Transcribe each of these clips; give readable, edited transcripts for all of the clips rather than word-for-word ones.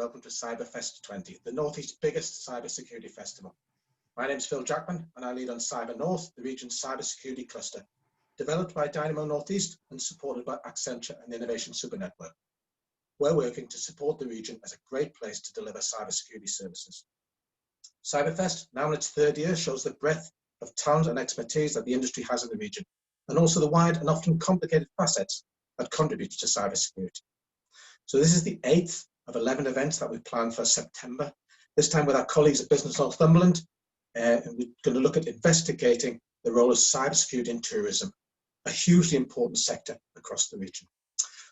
welcome to Cyberfest 20, the Northeast's biggest cybersecurity festival. My name is Phil Jackman and I lead on Cyber North, the region's cybersecurity cluster, developed by Dynamo Northeast and supported by Accenture and the Innovation Super Network. We're working to support the region as a great place to deliver cybersecurity services. Cyberfest, now in its third year, shows the breadth of talent and expertise that the industry has in the region, and also the wide and often complicated facets that contribute to cybersecurity. So this is the 8th of 11 events that we've planned for September, this time with our colleagues at Business Northumberland, and we're going to look at investigating the role of cybersecurity in tourism, a hugely important sector across the region.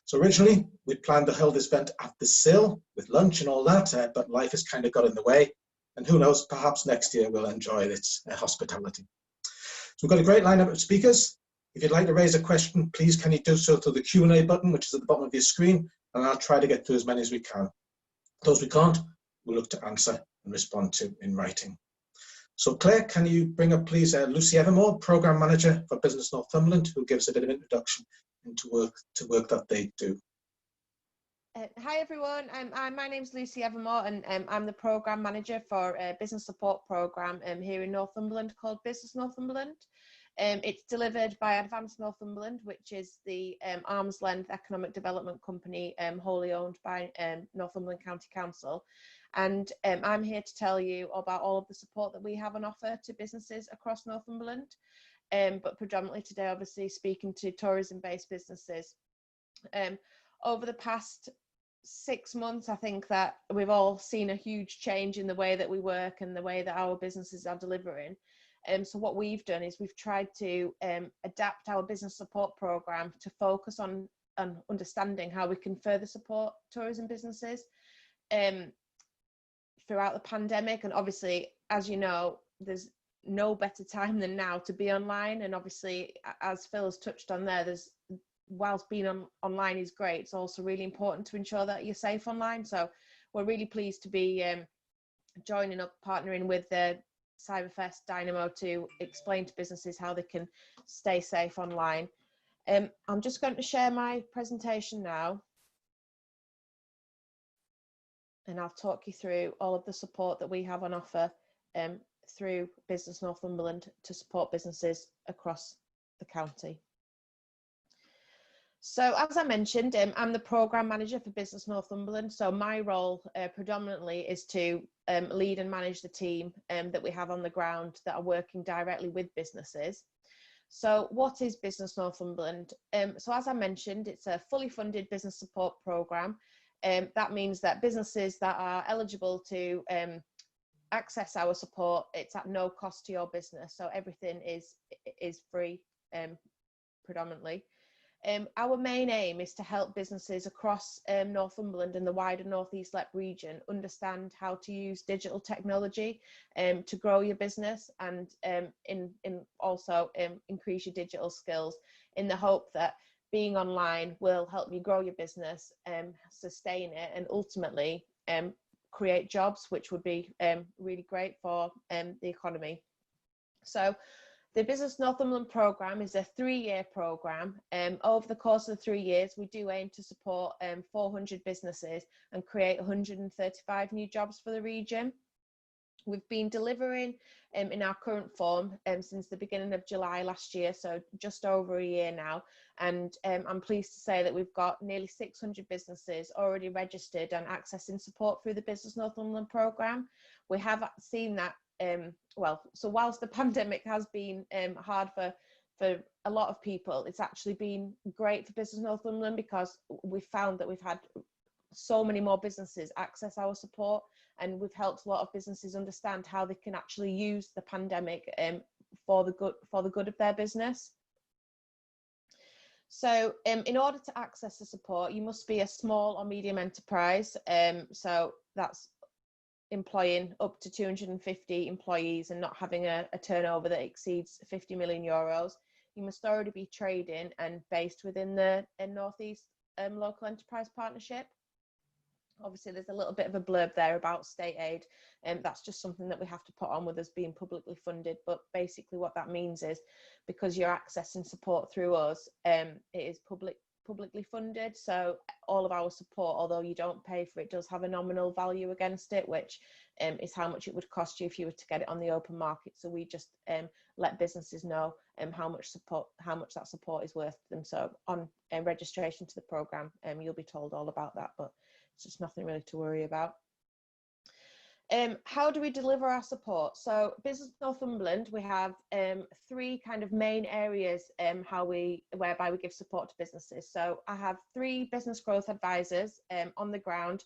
So originally, we planned to hold this event at the Sill with lunch and all that, but life has kind of got in the way. And who knows, perhaps next year we'll enjoy its hospitality. So we've got a great lineup of speakers. If you'd like to raise a question, please can you do so through the Q&A button, which is at the bottom of your screen, and I'll try to get through as many as we can. Those we can't, we'll look to answer and respond to in writing. So Claire, can you bring up please Lucy Evermore, Programme Manager for Business Northumberland, who gives a bit of introduction into work that they do. Hi everyone, my name's Lucy Evermore and I'm the Programme Manager for a business support programme here in Northumberland called Business Northumberland. It's delivered by Advanced Northumberland, which is the arm's length economic development company wholly owned by Northumberland County Council. And I'm here to tell you about all of the support that we have on offer to businesses across Northumberland, but predominantly today obviously speaking to tourism-based businesses. Over the past 6 months, I think that we've all seen a huge change in the way that we work and the way that our businesses are delivering. So what we've done is we've tried to adapt our business support programme to focus on understanding how we can further support tourism businesses throughout the pandemic. And obviously, as you know, there's no better time than now to be online. And obviously, as Phil has touched on there, whilst being online is great, it's also really important to ensure that you're safe online. So we're really pleased to be joining up, partnering with the Cyberfest Dynamo to explain to businesses how they can stay safe online. I'm just going to share my presentation now, and I'll talk you through all of the support that we have on offer through Business Northumberland to support businesses across the county. So as I mentioned, I'm the Programme Manager for Business Northumberland. So my role predominantly is to lead and manage the team that we have on the ground that are working directly with businesses. So what is Business Northumberland? So as I mentioned, it's a fully funded business support programme. That means that businesses that are eligible to access our support, it's at no cost to your business. So everything is free predominantly. Our main aim is to help businesses across Northumberland and the wider North East LEP region understand how to use digital technology to grow your business and also increase your digital skills, in the hope that being online will help you grow your business, sustain it, and ultimately create jobs, which would be really great for the economy. So the Business Northumberland programme is a 3-year programme. Over the course of the 3 years, we do aim to support 400 businesses and create 135 new jobs for the region. We've been delivering in our current form since the beginning of July last year, so just over a year now. And I'm pleased to say that we've got nearly 600 businesses already registered and accessing support through the Business Northumberland programme. We have seen that so whilst the pandemic has been hard for a lot of people, it's actually been great for Business Northumberland because we've found that we've had so many more businesses access our support, and we've helped a lot of businesses understand how they can actually use the pandemic for the good of their business. So in order to access the support, you must be a small or medium enterprise. So that's employing up to 250 employees and not having a turnover that exceeds 50 million euros. You must already be trading and based within the North East Local Enterprise Partnership. Obviously, there's a little bit of a blurb there about state aid, and that's just something that we have to put on with us being publicly funded. But basically what that means is, because you're accessing support through us, it is publicly funded, so all of our support, although you don't pay for it, does have a nominal value against it, which is how much it would cost you if you were to get it on the open market. So we just let businesses know how much that support is worth to them. So on registration to the programme, you'll be told all about that, but it's just nothing really to worry about. How do we deliver our support? So Business Northumberland, we have 3 kind of main areas whereby we give support to businesses. So I have 3 business growth advisors on the ground,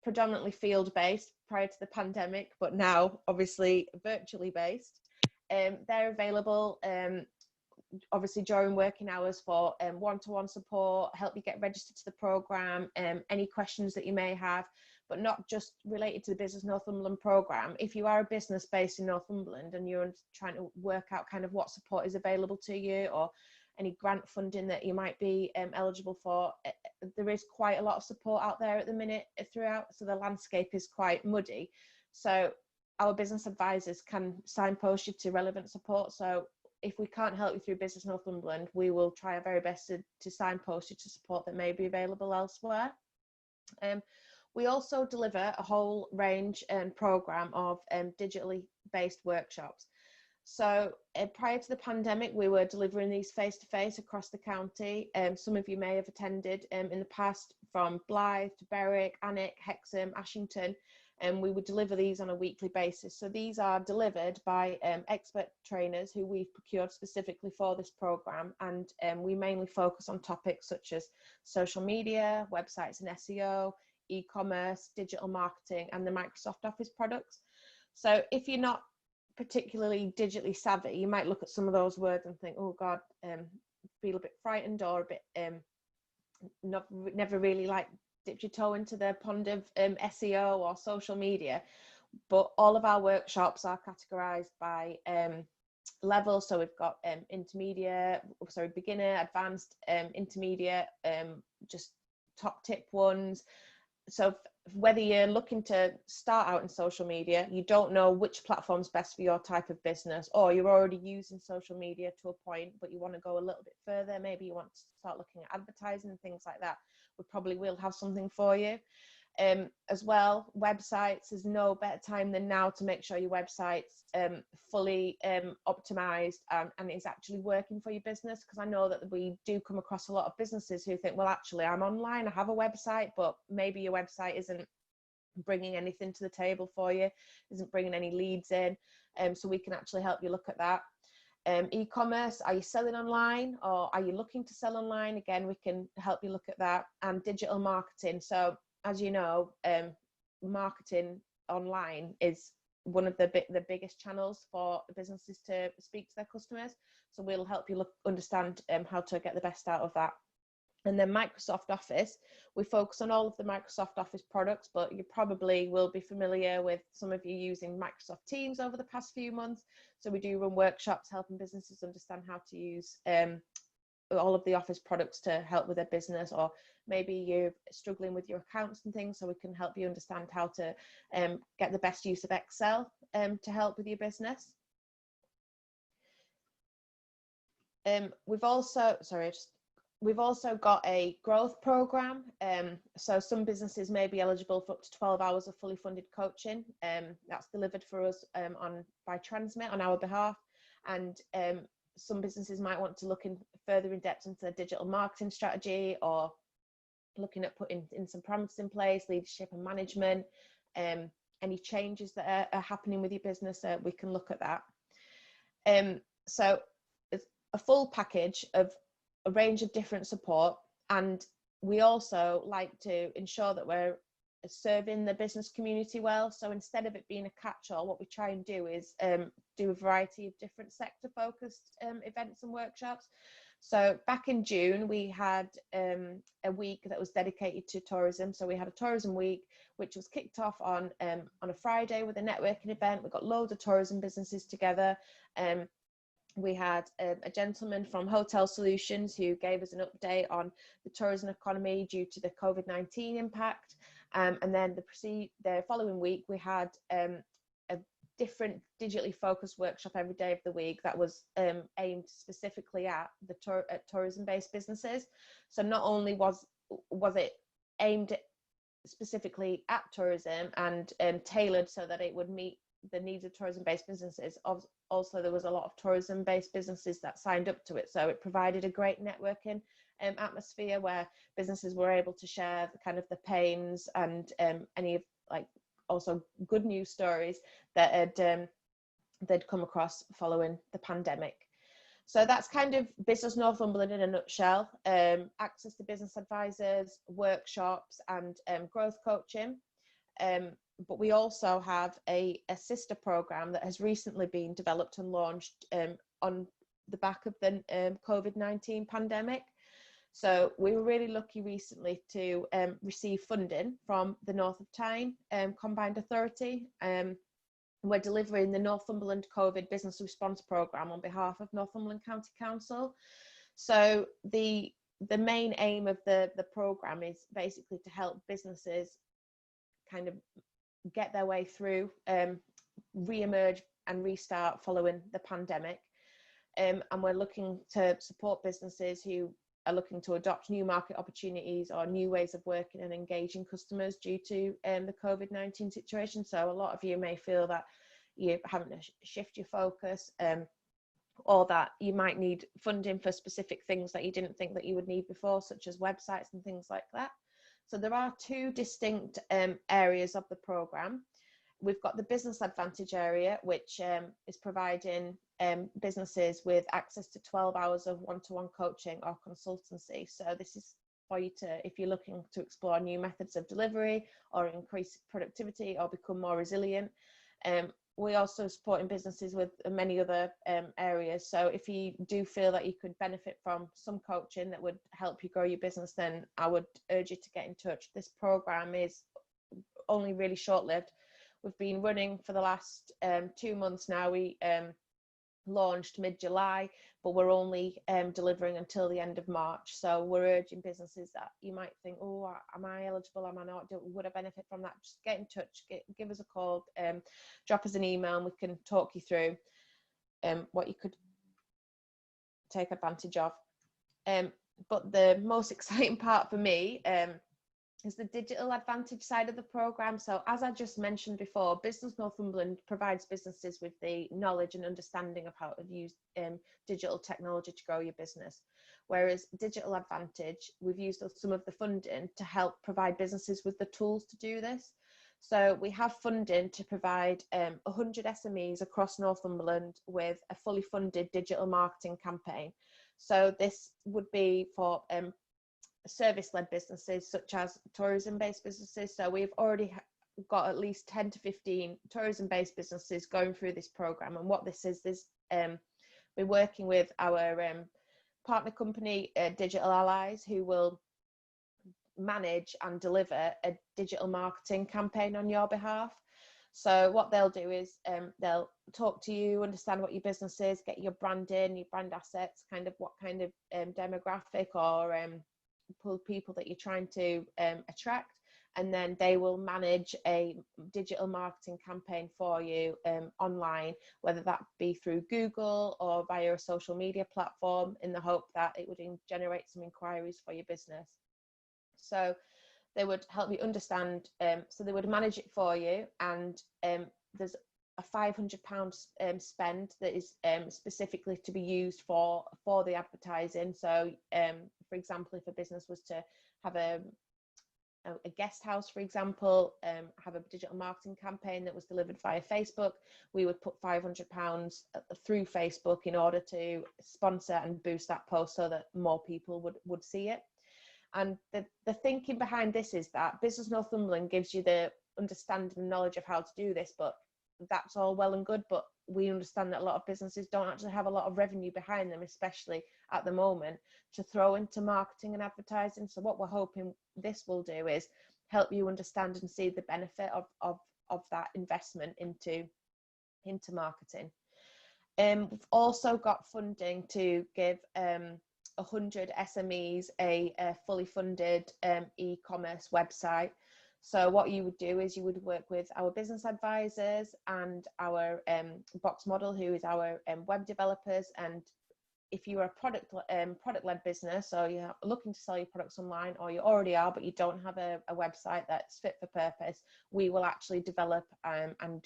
predominantly field-based prior to the pandemic, but now obviously virtually based. They're available obviously during working hours for one-to-one support, help you get registered to the programme, any questions that you may have, but not just related to the Business Northumberland programme. If you are a business based in Northumberland and you're trying to work out kind of what support is available to you, or any grant funding that you might be eligible for, there is quite a lot of support out there at the minute throughout, so the landscape is quite muddy. So our business advisors can signpost you to relevant support. So if we can't help you through Business Northumberland, we will try our very best to signpost you to support that may be available elsewhere. We also deliver a whole range and programme of digitally based workshops. So prior to the pandemic, we were delivering these face-to-face across the county. Some of you may have attended in the past, from Blyth to Berwick, Alnwick, Hexham, Ashington, and we would deliver these on a weekly basis. So these are delivered by expert trainers who we've procured specifically for this programme, and we mainly focus on topics such as social media, websites and SEO, e-commerce, digital marketing, and the Microsoft Office products. So if you're not particularly digitally savvy, you might look at some of those words and think, oh God, feel a bit frightened, or a bit never really like dipped your toe into the pond of SEO or social media. But all of our workshops are categorized by level. So we've got beginner, advanced, intermediate, just top tip ones. So whether you're looking to start out in social media, you don't know which platform's best for your type of business, or you're already using social media to a point, but you want to go a little bit further, maybe you want to start looking at advertising and things like that, we probably will have something for you. As well, websites, there's no better time than now to make sure your website's fully optimized and is actually working for your business, because I know that we do come across a lot of businesses who think, well, actually I'm online, I have a website, but maybe your website isn't bringing anything to the table for you, isn't bringing any leads in, so we can actually help you look at that. E-commerce, are you selling online, or are you looking to sell online? Again, we can help you look at that. And digital marketing, so as you know, marketing online is one of the biggest channels for businesses to speak to their customers. So we'll help you understand how to get the best out of that. And then Microsoft Office, we focus on all of the Microsoft Office products, but you probably will be familiar with some of you using Microsoft Teams over the past few months. So we do run workshops helping businesses understand how to use all of the Office products to help with their business, or maybe you're struggling with your accounts and things, so we can help you understand how to get the best use of Excel to help with your business. We've also got a growth program. So some businesses may be eligible for up to 12 hours of fully funded coaching. That's delivered for us by Transmit on our behalf. And some businesses might want to look further in depth into their digital marketing strategy, or looking at putting in some parameters in place, leadership and management, any changes that are happening with your business, we can look at that. So it's a full package of a range of different support, and we also like to ensure that we're serving the business community well. So instead of it being a catch-all, what we try and do is do a variety of different sector focused events and workshops. So back in June, we had a week that was dedicated to tourism. So we had a tourism week, which was kicked off on a Friday with a networking event. We got loads of tourism businesses together. We had a gentleman from Hotel Solutions who gave us an update on the tourism economy due to the COVID-19 impact. And then the following week, we had a different digitally focused workshop every day of the week that was aimed specifically at the tourism-based businesses. So not only was it aimed specifically at tourism and tailored so that it would meet the needs of tourism-based businesses, also there was a lot of tourism-based businesses that signed up to it. So it provided a great networking atmosphere where businesses were able to share the kind of the pains and any of like also good news stories that had they'd come across following the pandemic. So that's kind of Business Northumberland in a nutshell. Access to business advisors, workshops, and growth coaching. But we also have a sister program that has recently been developed and launched on the back of the COVID-19 pandemic. So we were really lucky recently to receive funding from the North of Tyne Combined Authority. We're delivering the Northumberland COVID Business Response Programme on behalf of Northumberland County Council. So the main aim of the programme is basically to help businesses kind of get their way through, re-emerge and restart following the pandemic. And we're looking to support businesses who are looking to adopt new market opportunities or new ways of working and engaging customers due to the COVID-19 situation. So a lot of you may feel that you're having to shift your focus, or that you might need funding for specific things that you didn't think that you would need before, such as websites and things like that. So there are two distinct areas of the programme. We've got the Business Advantage area, which is providing businesses with access to 12 hours of one-to-one coaching or consultancy. So this is for you to, if you're looking to explore new methods of delivery or increase productivity or become more resilient. We also supporting businesses with many other areas. So if you do feel that you could benefit from some coaching that would help you grow your business, then I would urge you to get in touch. This program is only really short-lived. We've been running for the last 2 months now. We launched mid-July, but we're only delivering until the end of March. So we're urging businesses that you might think, oh, am I eligible, am I not, would I benefit from that? Just get in touch, give us a call, drop us an email, and we can talk you through what you could take advantage of. But the most exciting part for me is the digital advantage side of the programme. So as I just mentioned before, Business Northumberland provides businesses with the knowledge and understanding of how to use digital technology to grow your business. Whereas Digital Advantage, we've used some of the funding to help provide businesses with the tools to do this. So we have funding to provide 100 SMEs across Northumberland with a fully funded digital marketing campaign. So this would be for service-led businesses such as tourism-based businesses. So we've already got at least 10 to 15 tourism-based businesses going through this program. And what this is we're working with our partner company, Digital Allies, who will manage and deliver a digital marketing campaign on your behalf. So what they'll do is they'll talk to you, understand what your business is, get your brand in, your brand assets, kind of what kind of demographic or people that you're trying to attract, and then they will manage a digital marketing campaign for you online, whether that be through Google or via a social media platform, in the hope that it would generate some inquiries for your business. So they would help you understand, so they would manage it for you, and there's a £500 spend that is specifically to be used for the advertising. So for example, if a business was to have a guest house, for example, have a digital marketing campaign that was delivered via Facebook, we would put £500 through Facebook in order to sponsor and boost that post so that more people would see it. And the thinking behind this is that Business Northumberland gives you the understanding and knowledge of how to do this, but that's all well and good, but we understand that a lot of businesses don't actually have a lot of revenue behind them, especially at the moment, to throw into marketing and advertising. So what we're hoping this will do is help you understand and see the benefit of that investment into marketing. We've also got funding to give 100 SMEs a fully funded e-commerce website. So what you would do is you would work with our business advisors and our box model, who is our web developers. And if you're a product-led business, or you're looking to sell your products online, or you already are, but you don't have a website that's fit for purpose, we will actually develop and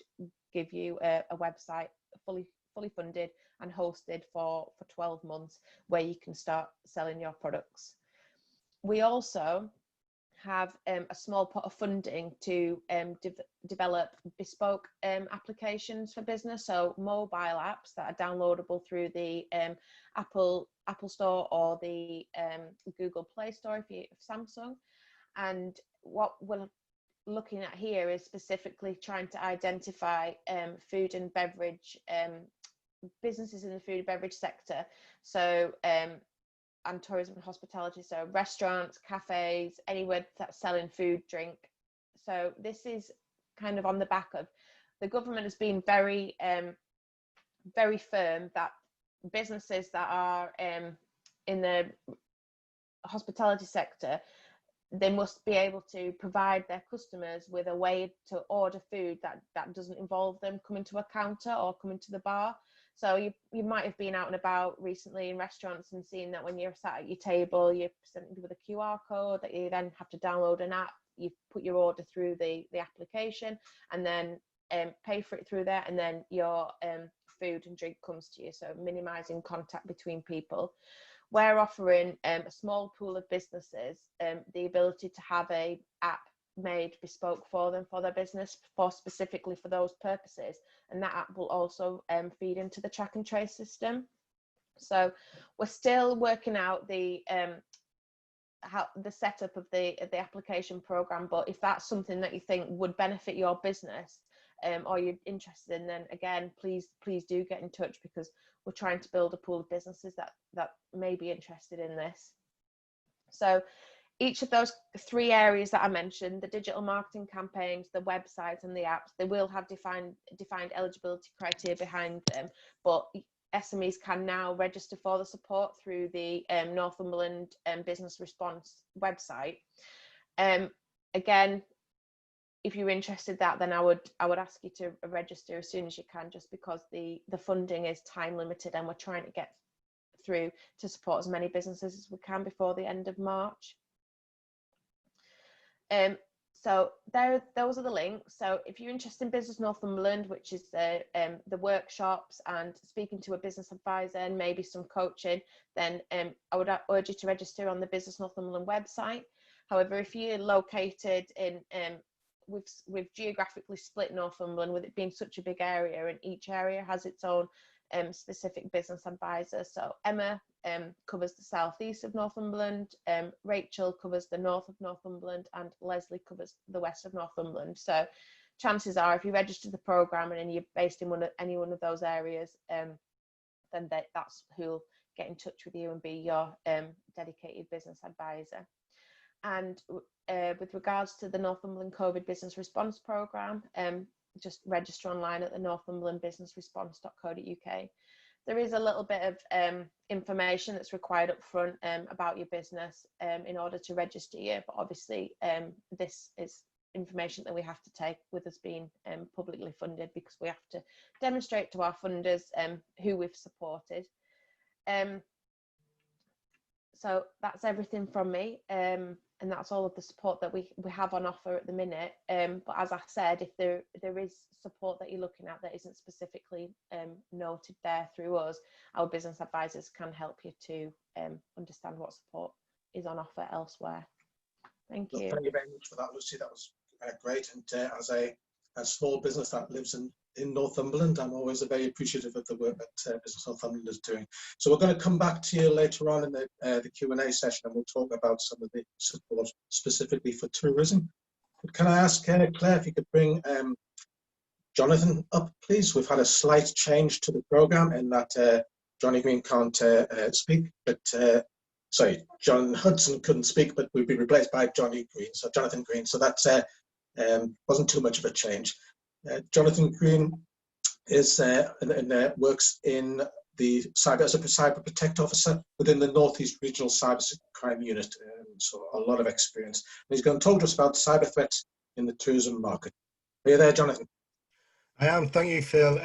give you a website fully funded and hosted for 12 months, where you can start selling your products. We also have a small pot of funding to develop bespoke applications for business, so mobile apps that are downloadable through the Apple Store or the Google Play Store if you're Samsung. And what we're looking at here is specifically trying to identify food and beverage businesses in the food and beverage sector, so and tourism and hospitality, so restaurants, cafes, anywhere that's selling food, drink. So this is kind of on the back of the government has been very firm that businesses that are in the hospitality sector, they must be able to provide their customers with a way to order food that doesn't involve them coming to a counter or coming to the bar. So you might have been out and about recently in restaurants and seen that when you're sat at your table, you're presented with a QR code that you then have to download an app. You put your order through the application and then pay for it through there, and then your food and drink comes to you. So minimizing contact between people. We're offering a small pool of businesses the ability to have a app made bespoke for them, for their business, specifically for those purposes, and that app will also feed into the track and trace system. So we're still working out the setup of the application program, but if that's something that you think would benefit your business or you're interested in, then again, please do get in touch, because we're trying to build a pool of businesses that may be interested in this. So each of those three areas that I mentioned, the digital marketing campaigns, the websites and the apps, they will have defined eligibility criteria behind them, but SMEs can now register for the support through the Northumberland Business Response website. Again, if you're interested in that, then I would ask you to register as soon as you can, just because the funding is time limited and we're trying to get through to support as many businesses as we can before the end of March. So those are the links. So if you're interested in Business Northumberland, which is the workshops and speaking to a business advisor and maybe some coaching, then I would urge you to register on the Business Northumberland website. However, if you're located in we've geographically split Northumberland, with it being such a big area, and each area has its own specific business advisor. So Emma covers the southeast of Northumberland, Rachel covers the north of Northumberland, and Leslie covers the west of Northumberland. So chances are, if you register the programme and you're based in any one of those areas, then that's who'll get in touch with you and be your dedicated business advisor. And with regards to the Northumberland COVID Business Response Programme, just register online at the northumberlandbusinessresponse.co.uk. There is a little bit of information that's required up front about your business in order to register you, but obviously this is information that we have to take with us being publicly funded, because we have to demonstrate to our funders who we've supported. So that's everything from me, and that's all of the support that we have on offer at the minute. But as I said, if there is support that you're looking at that isn't specifically noted there through us, our business advisors can help you to understand what support is on offer elsewhere. Thank you. Well, thank you very much for that, Lucy. That was great. And as a small business that lives in Northumberland, I'm always very appreciative of the work that Business Northumberland is doing. So we're going to come back to you later on in the Q&A session, and we'll talk about some of the support specifically for tourism. But can I ask Claire if you could bring Jonathan up, please? We've had a slight change to the programme in that Johnny Green can't speak, but sorry, John Hudson couldn't speak, but we've been replaced by Johnny Green, so Jonathan Green. So that wasn't too much of a change. Jonathan Green is works in the as a cyber protect officer within the North East Regional Cybercrime Unit, so a lot of experience. And he's going to talk to us about cyber threats in the tourism market. Are you there, Jonathan? I am, thank you, Phil.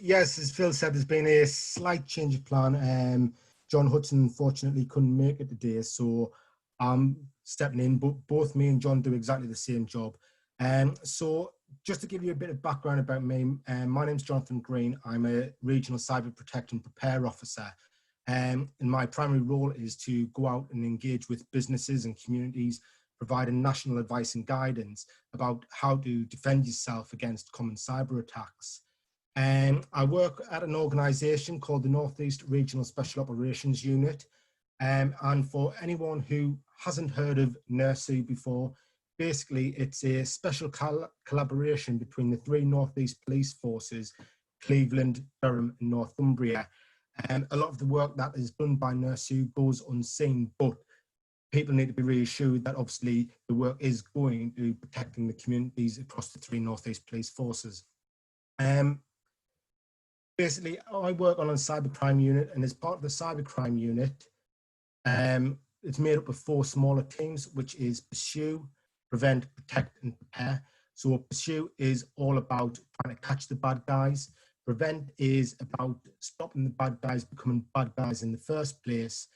Yes, as Phil said, there's been a slight change of plan. John Hudson unfortunately couldn't make it today, so I'm stepping in, but both me and John do exactly the same job. So just to give you a bit of background about me, my name's Jonathan Green. I'm a Regional Cyber Protect and Prepare Officer. And my primary role is to go out and engage with businesses and communities, providing national advice and guidance about how to defend yourself against common cyber attacks. I work at an organisation called the North East Regional Special Operations Unit. And for anyone who hasn't heard of NERSU before, basically it's a special collaboration between the three North East police forces, Cleveland, Durham and Northumbria. And a lot of the work that is done by NERSU goes unseen, but people need to be reassured that obviously the work is going to protecting the communities across the three North East police forces. Basically, I work on a cybercrime unit, and as part of the cybercrime unit, it's made up of 4 smaller teams, which is Pursue, Prevent, Protect and Prepare. So Pursue is all about trying to catch the bad guys. Prevent is about stopping the bad guys becoming bad guys in the first place.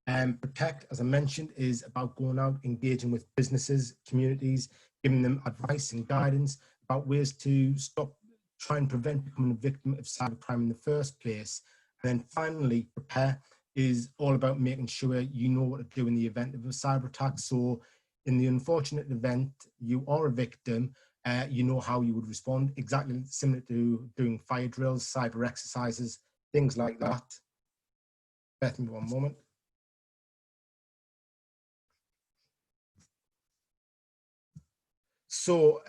Protect, as I mentioned, is about going out, engaging with businesses, communities, giving them advice and guidance about ways to stop, try and prevent becoming a victim of cybercrime in the first place. And then finally, Prepare is all about making sure you know what to do in the event of a cyber attack. So in the unfortunate event you are a victim, you know how you would respond, exactly similar to doing fire drills, cyber exercises, things like that. Bear with me one moment. So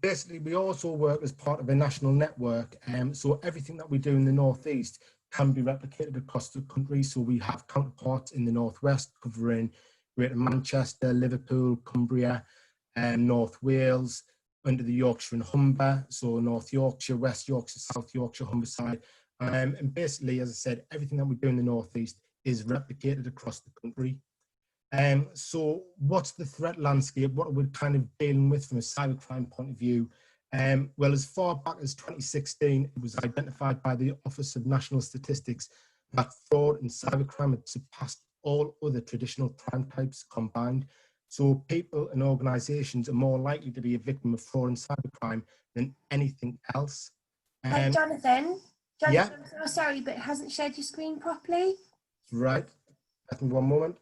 basically, we also work as part of a national network. So everything that we do in the Northeast can be replicated across the country. So we have counterparts in the Northwest covering Greater Manchester, Liverpool, Cumbria, North Wales, under the Yorkshire and Humber. So North Yorkshire, West Yorkshire, South Yorkshire, Humberside. And basically, as I said, everything that we do in the Northeast is replicated across the country. So what's the threat landscape? What are we kind of dealing with from a cybercrime point of view? Well, as far back as 2016, it was identified by the Office of National Statistics that fraud and cybercrime had surpassed all other traditional crime types combined. So people and organisations are more likely to be a victim of fraud and cybercrime than anything else. Jonathan, yeah? I'm so sorry, but it hasn't shared your screen properly. Right. I think one moment.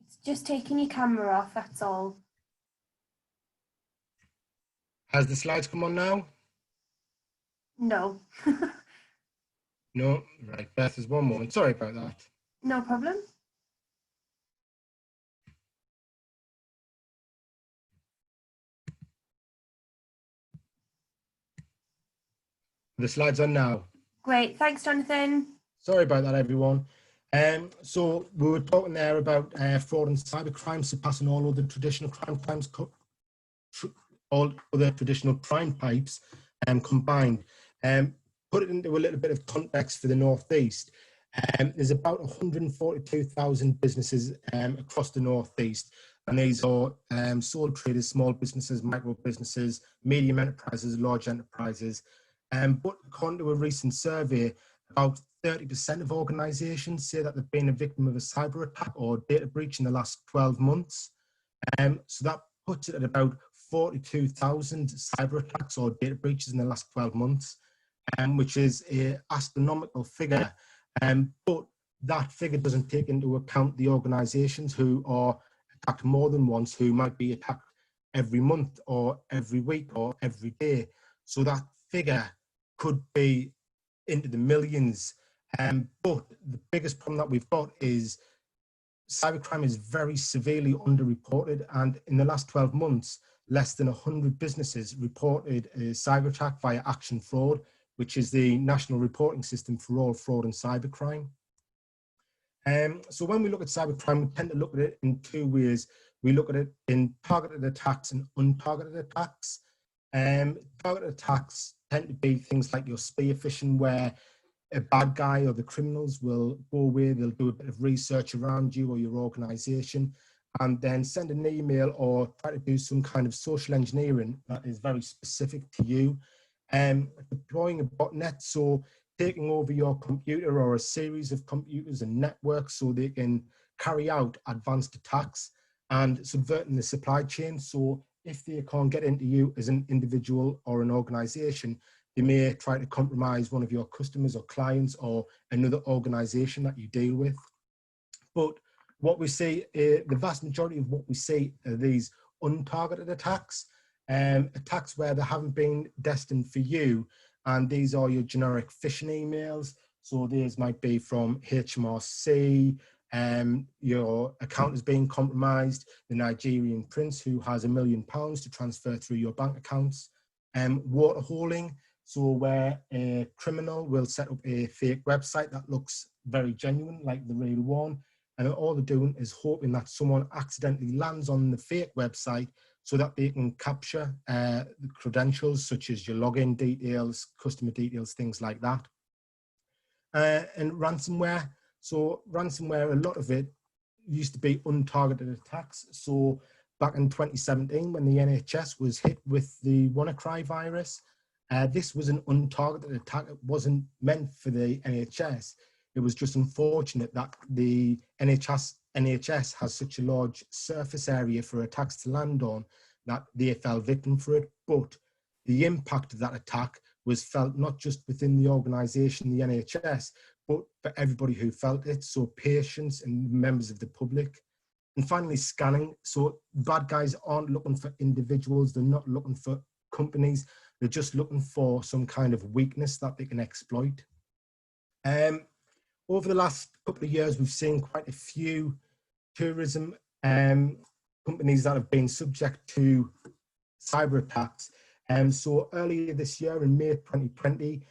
It's just taking your camera off, that's all. Has the slides come on now? No. No? Right, Beth, is one moment. Sorry about that. No problem. The slides are now. Great, thanks, Jonathan. Sorry about that, everyone. So we were talking there about fraud and cybercrime surpassing all other traditional crime types, all other traditional crime types combined. Put it into a little bit of context for the Northeast. There's about 142,000 businesses across the Northeast, and these are sole traders, small businesses, micro businesses, medium enterprises, large enterprises. But according to a recent survey, about 30% of organisations say that they've been a victim of a cyber attack or data breach in the last 12 months. So that puts it at about 42,000 cyber attacks or data breaches in the last 12 months, which is an astronomical figure. But that figure doesn't take into account the organisations who are attacked more than once, who might be attacked every month or every week or every day. So that figure could be into the millions. But the biggest problem that we've got is cybercrime is very severely underreported, and in the last 12 months, less than 100 businesses reported a cyber attack via Action Fraud, which is the national reporting system for all fraud and cybercrime. So when we look at cybercrime, we tend to look at it in 2 ways. We look at it in targeted attacks and untargeted attacks. Targeted attacks tend to be things like your spear phishing, where a bad guy or the criminals will go away, they'll do a bit of research around you or your organisation, and then send an email or try to do some kind of social engineering that is very specific to you. Deploying a botnet, so taking over your computer or a series of computers and networks so they can carry out advanced attacks, and subverting the supply chain. So if they can't get into you as an individual or an organization, they may try to compromise one of your customers or clients or another organization that you deal with. But what we see, the vast majority of what we see are these untargeted attacks, attacks where they haven't been destined for you. And these are your generic phishing emails. So these might be from HMRC, your account is being compromised, the Nigerian prince who has £1 million to transfer through your bank accounts, water holing, so where a criminal will set up a fake website that looks very genuine, like the real one, and all they're doing is hoping that someone accidentally lands on the fake website so that they can capture the credentials such as your login details, customer details, things like that. And ransomware. So ransomware, a lot of it used to be untargeted attacks. So back in 2017, when the NHS was hit with the WannaCry virus, this was an untargeted attack. It wasn't meant for the NHS. It was just unfortunate that the NHS has such a large surface area for attacks to land on that they fell victim for it. But the impact of that attack was felt not just within the organisation, the NHS, but for everybody who felt it, so patients and members of the public. And finally, scanning. So bad guys aren't looking for individuals, they're not looking for companies, they're just looking for some kind of weakness that they can exploit. Over the last couple of years, we've seen quite a few tourism companies that have been subject to cyber attacks. So earlier this year, in May 2020,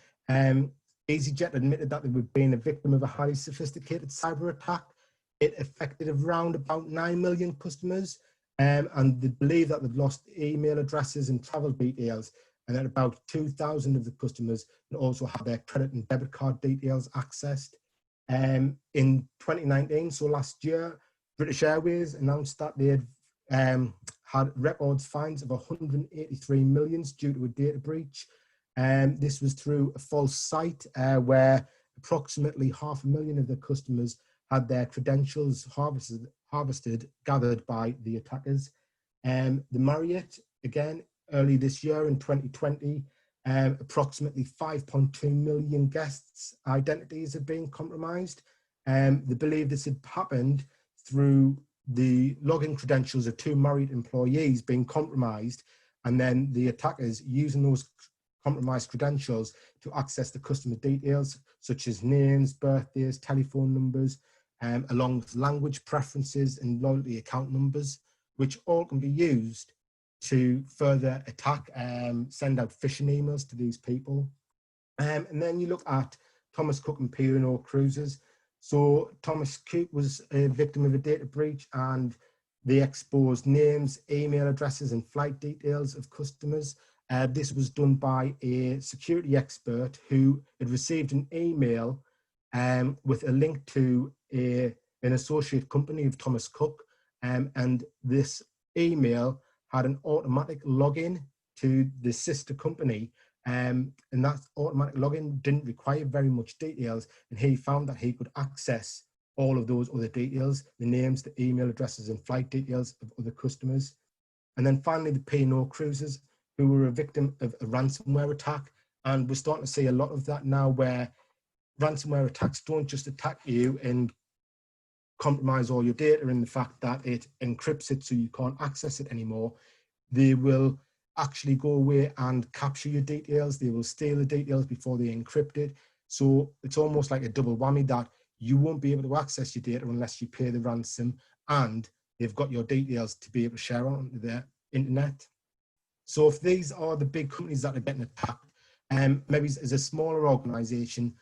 EasyJet admitted that they were being a victim of a highly sophisticated cyber attack. It affected around about 9 million customers, and they believe that they've lost email addresses and travel details, and that about 2,000 of the customers also have their credit and debit card details accessed. In 2019, so last year, British Airways announced that they had had record fines of 183 million due to a data breach. This was through a false site where approximately 500,000 of the customers had their credentials harvested, gathered by the attackers. The Marriott, again, early this year in 2020, approximately 5.2 million guests' identities have been compromised. They believe this had happened through the login credentials of 2 Marriott employees being compromised, and then the attackers using those compromised credentials to access the customer details, such as names, birthdays, telephone numbers, along with language preferences and loyalty account numbers, which all can be used to further attack, send out phishing emails to these people. And then you look at Thomas Cook and P&O Cruises. So Thomas Cook was a victim of a data breach, and they exposed names, email addresses, and flight details of customers. This was done by a security expert who had received an email with a link to an associate company of Thomas Cook, and this email had an automatic login to the sister company, and that automatic login didn't require very much details, and he found that he could access all of those other details, the names, the email addresses, and flight details of other customers. And then finally, the P&O Cruises, who were a victim of a ransomware attack, and we're starting to see a lot of that now, where ransomware attacks don't just attack you and compromise all your data in the fact that it encrypts it so you can't access it anymore. They will actually go away and capture your details. They will steal the details before they encrypt it. So it's almost like a double whammy, that you won't be able to access your data unless you pay the ransom, and they've got your details to be able to share onto the internet. So if these are the big companies that are getting attacked, maybe as a smaller organization,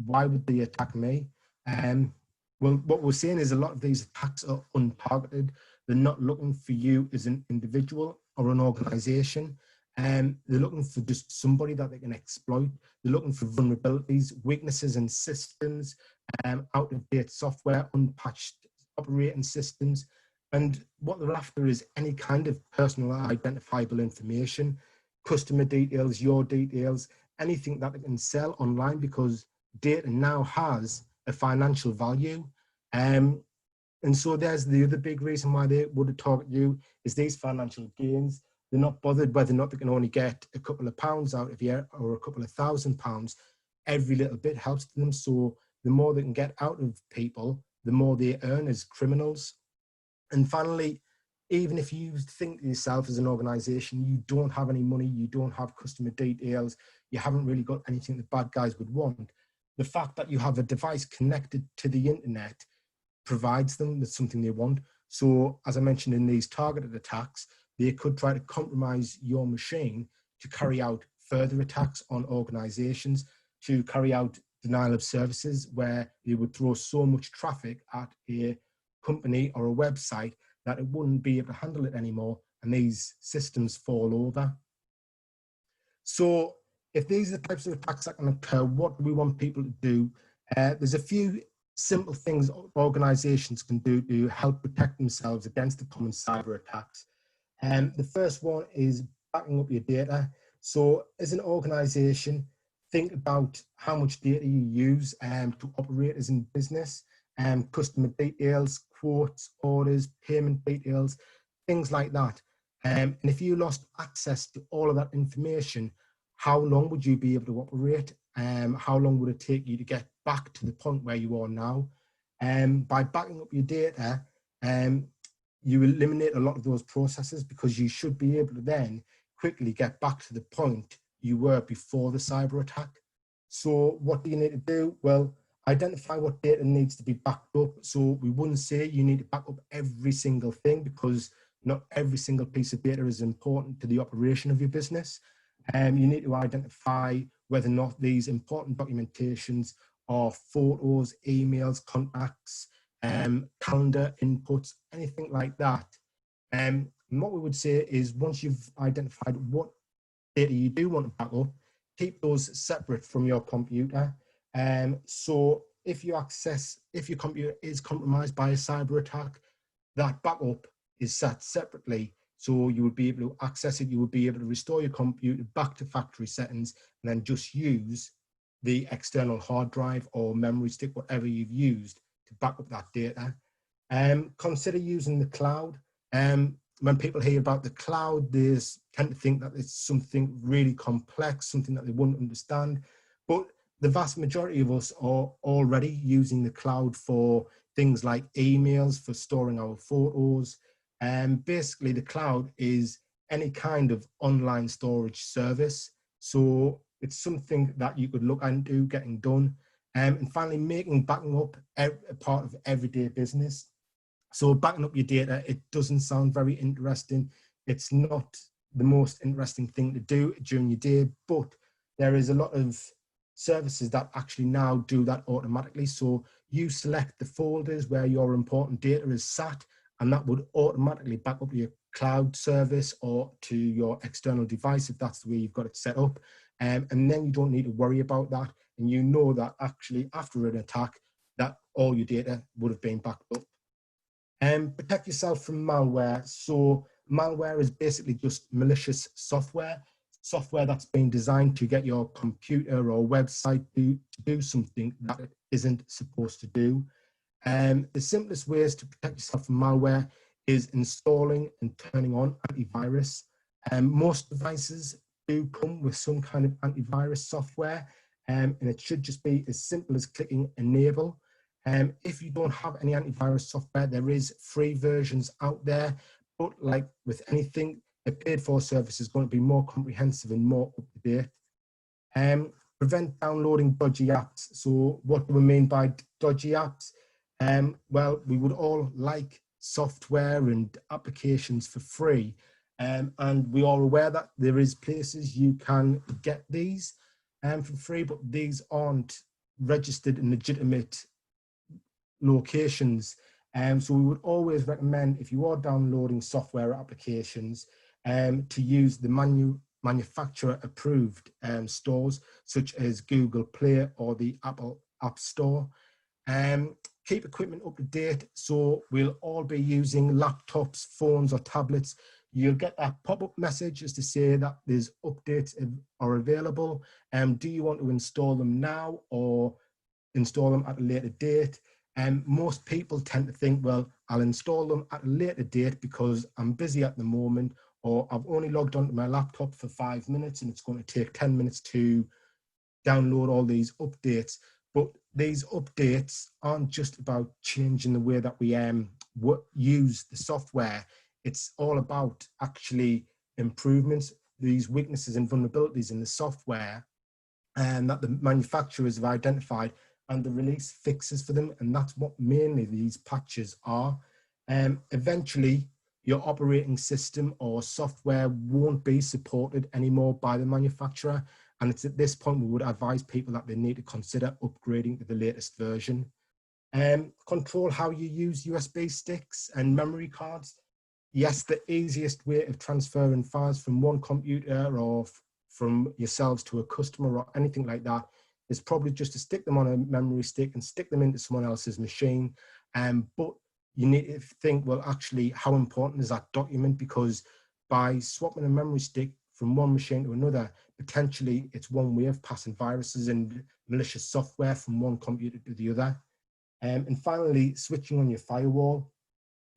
why would they attack me? Well, what we're seeing is a lot of these attacks are untargeted. They're not looking for you as an individual or an organization. They're looking for just somebody that they can exploit. They're looking for vulnerabilities, weaknesses in systems, out-of-date software, unpatched operating systems. And what they're after is any kind of personal identifiable information, customer details, your details, anything that they can sell online, because data now has a financial value. And so there's the other big reason why they would target you, is these financial gains. They're not bothered whether or not they can only get a couple of pounds out of you or a couple of £1,000. Every little bit helps them. So the more they can get out of people, the more they earn as criminals. And finally, even if you think yourself as an organization, you don't have any money, you don't have customer details, you haven't really got anything the bad guys would want, the fact that you have a device connected to the internet provides them with something they want. So as I mentioned, in these targeted attacks, they could try to compromise your machine to carry out further attacks on organizations, to carry out denial of services, where they would throw so much traffic at a company or a website that it wouldn't be able to handle it anymore, and these systems fall over. So if these are the types of attacks that can occur, what do we want people to do? There's a few simple things organizations can do to help protect themselves against the common cyber attacks. The first one is backing up your data. So as an organization, think about how much data you use to operate as in business, customer details, quotes, orders, payment details, things like that. And if you lost access to all of that information, how long would you be able to operate? How long would it take you to get back to the point where you are now? By backing up your data, you eliminate a lot of those processes, because you should be able to then quickly get back to the point you were before the cyber attack. So what do you need to do? Well, identify what data needs to be backed up. So we wouldn't say you need to back up every single thing, because not every single piece of data is important to the operation of your business. You need to identify whether or not these important documentations are photos, emails, contacts, calendar inputs, anything like that. And what we would say is, once you've identified what data you do want to back up, keep those separate from your computer. So if your computer is compromised by a cyber attack, that backup is set separately. So you would be able to access it, you would be able to restore your computer back to factory settings, and then just use the external hard drive or memory stick, whatever you've used, to back up that data. Consider using the cloud. When people hear about the cloud, they tend to think that it's something really complex, something that they wouldn't understand. But the vast majority of us are already using the cloud for things like emails, for storing our photos. And basically, the cloud is any kind of online storage service. So it's something that you could look into getting done. And finally, making backing up a part of everyday business. So backing up your data, it doesn't sound very interesting. It's not the most interesting thing to do during your day, but there is a lot of services that actually now do that automatically. So you select the folders where your important data is sat, and that would automatically back up your cloud service or to your external device, if that's the way you've got it set up. And then you don't need to worry about that. And you know that actually after an attack, that all your data would have been backed up. Protect yourself from malware. So malware is basically just malicious software that's been designed to get your computer or website to do something that it isn't supposed to do. The simplest ways to protect yourself from malware is installing and turning on antivirus. Most devices do come with some kind of antivirus software, and it should just be as simple as clicking enable. If you don't have any antivirus software, there is free versions out there, but like with anything, a paid for service is going to be more comprehensive and more up to date. Prevent downloading dodgy apps. So what do we mean by dodgy apps? Well, we would all like software and applications for free. And we are aware that there is places you can get these for free, but these aren't registered and legitimate locations. So we would always recommend, if you are downloading software applications, to use the manufacturer approved stores, such as Google Play or the Apple App Store. keep equipment up to date. So we'll all be using laptops, phones or tablets. You'll get that pop-up message as to say that there's updates are available. Do you want to install them now or install them at a later date? And most people tend to think, well, I'll install them at a later date because I'm busy at the moment, or I've only logged onto my laptop for 5 minutes and it's going to take 10 minutes to download all these updates. But these updates aren't just about changing the way that we use the software. It's all about actually improvements, these weaknesses and vulnerabilities in the software, and that the manufacturers have identified, and the release fixes for them. And that's what mainly these patches are. Eventually, your operating system or software won't be supported anymore by the manufacturer. And it's at this point we would advise people that they need to consider upgrading to the latest version. Control how you use USB sticks and memory cards. Yes, the easiest way of transferring files from one computer or from yourselves to a customer or anything like that is probably just to stick them on a memory stick and stick them into someone else's machine. But you need to think, well, actually, how important is that document? Because by swapping a memory stick from one machine to another, potentially it's one way of passing viruses and malicious software from one computer to the other. And finally, switching on your firewall.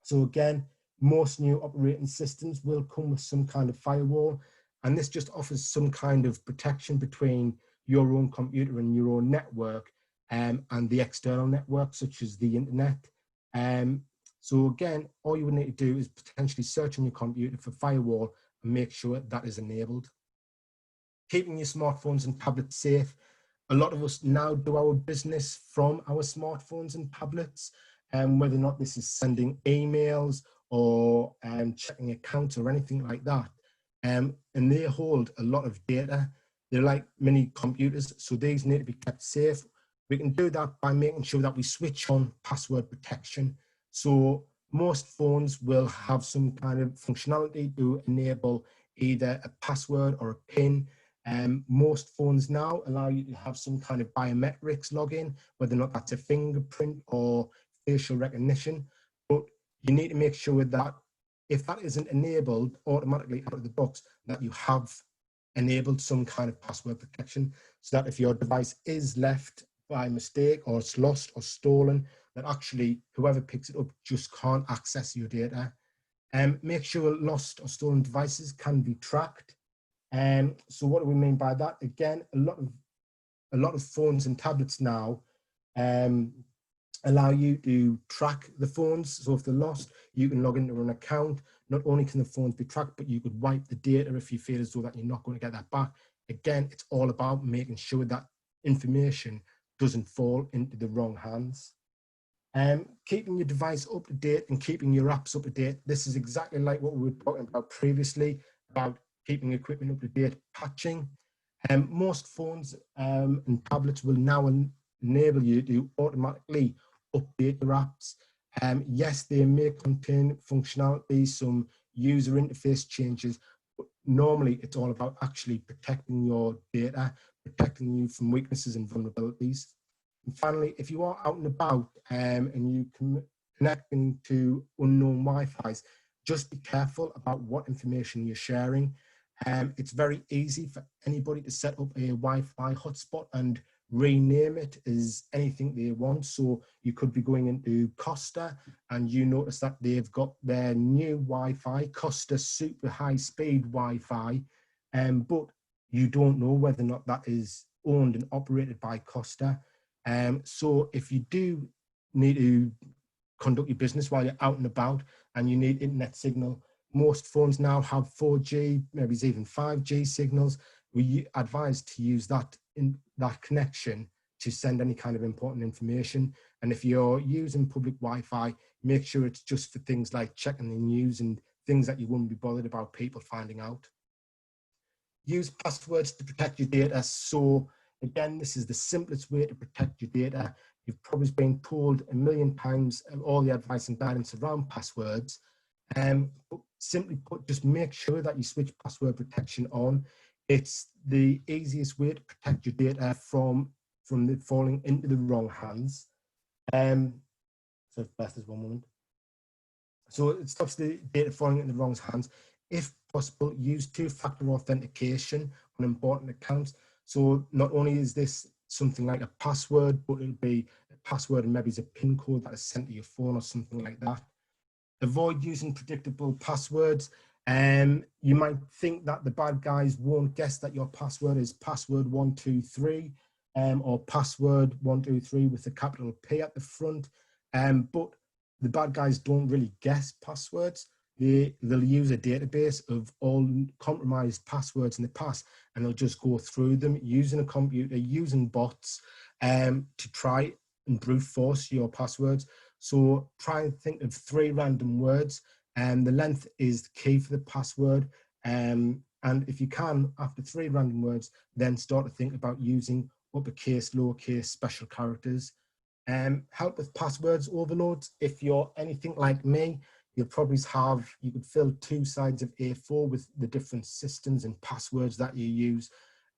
So again, most new operating systems will come with some kind of firewall, and this just offers some kind of protection between your own computer and your own network and the external network, such as the internet. So again, all you would need to do is potentially search on your computer for firewall and make sure that is enabled. Keeping your smartphones and tablets safe. A lot of us now do our business from our smartphones and tablets, whether or not this is sending emails or checking accounts or anything like that. And they hold a lot of data. They're like mini computers, so these need to be kept safe. We can do that by making sure that we switch on password protection. So most phones will have some kind of functionality to enable either a password or a PIN. Most phones now allow you to have some kind of biometrics login, whether or not that's a fingerprint or facial recognition. But you need to make sure that if that isn't enabled automatically out of the box, that you have enabled some kind of password protection, so that if your device is left by mistake or it's lost or stolen, that actually whoever picks it up just can't access your data. Make sure lost or stolen devices can be tracked. So what do we mean by that? Again, a lot of phones and tablets now allow you to track the phones. So if they're lost, you can log into an account. Not only can the phones be tracked, but you could wipe the data if you feel as though that you're not going to get that back. Again, it's all about making sure that information doesn't fall into the wrong hands. Keeping your device up to date and keeping your apps up to date. This is exactly like what we were talking about previously, about keeping equipment up to date, patching. Most phones and tablets will now enable you to automatically update your apps. Yes, they may contain functionality, some user interface changes, but normally it's all about actually protecting your data, protecting you from weaknesses and vulnerabilities. And finally, if you are out and about and you can connecting to unknown Wi-Fi's, just be careful about what information you're sharing. It's very easy for anybody to set up a Wi-Fi hotspot and rename it as anything they want. So you could be going into Costa and you notice that they've got their new Wi-Fi, Costa super high speed Wi-Fi, but you don't know whether or not that is owned and operated by Costa. So if you do need to conduct your business while you're out and about and you need internet signal, most phones now have 4G, maybe even 5G signals. We advise to use that in that connection to send any kind of important information. And if you're using public Wi-Fi, make sure it's just for things like checking the news and things that you wouldn't be bothered about people finding out. Use passwords to protect your data. So again, this is the simplest way to protect your data. You've probably been told a million times all the advice and guidance around passwords. But simply put, just make sure that you switch password protection on. It's the easiest way to protect your data from falling into the wrong hands. So Beth is 1 moment. So it stops the data falling into the wrong hands. If possible, use two-factor authentication on important accounts. So not only is this something like a password, but it'll be a password and maybe it's a PIN code that is sent to your phone or something like that. Avoid using predictable passwords. You might think that the bad guys won't guess that your password is password 123 or password 123 with a capital P at the front. But the bad guys don't really guess passwords. They'll use a database of all compromised passwords in the past, and they'll just go through them using a computer, using bots to try and brute force your passwords. So try and think of 3 random words, and the length is the key for the password. And if you can, after 3 random words, then start to think about using uppercase, lowercase, special characters. Help with passwords overloads. If you're anything like me, you'll probably you could fill 2 sides of A4 with the different systems and passwords that you use.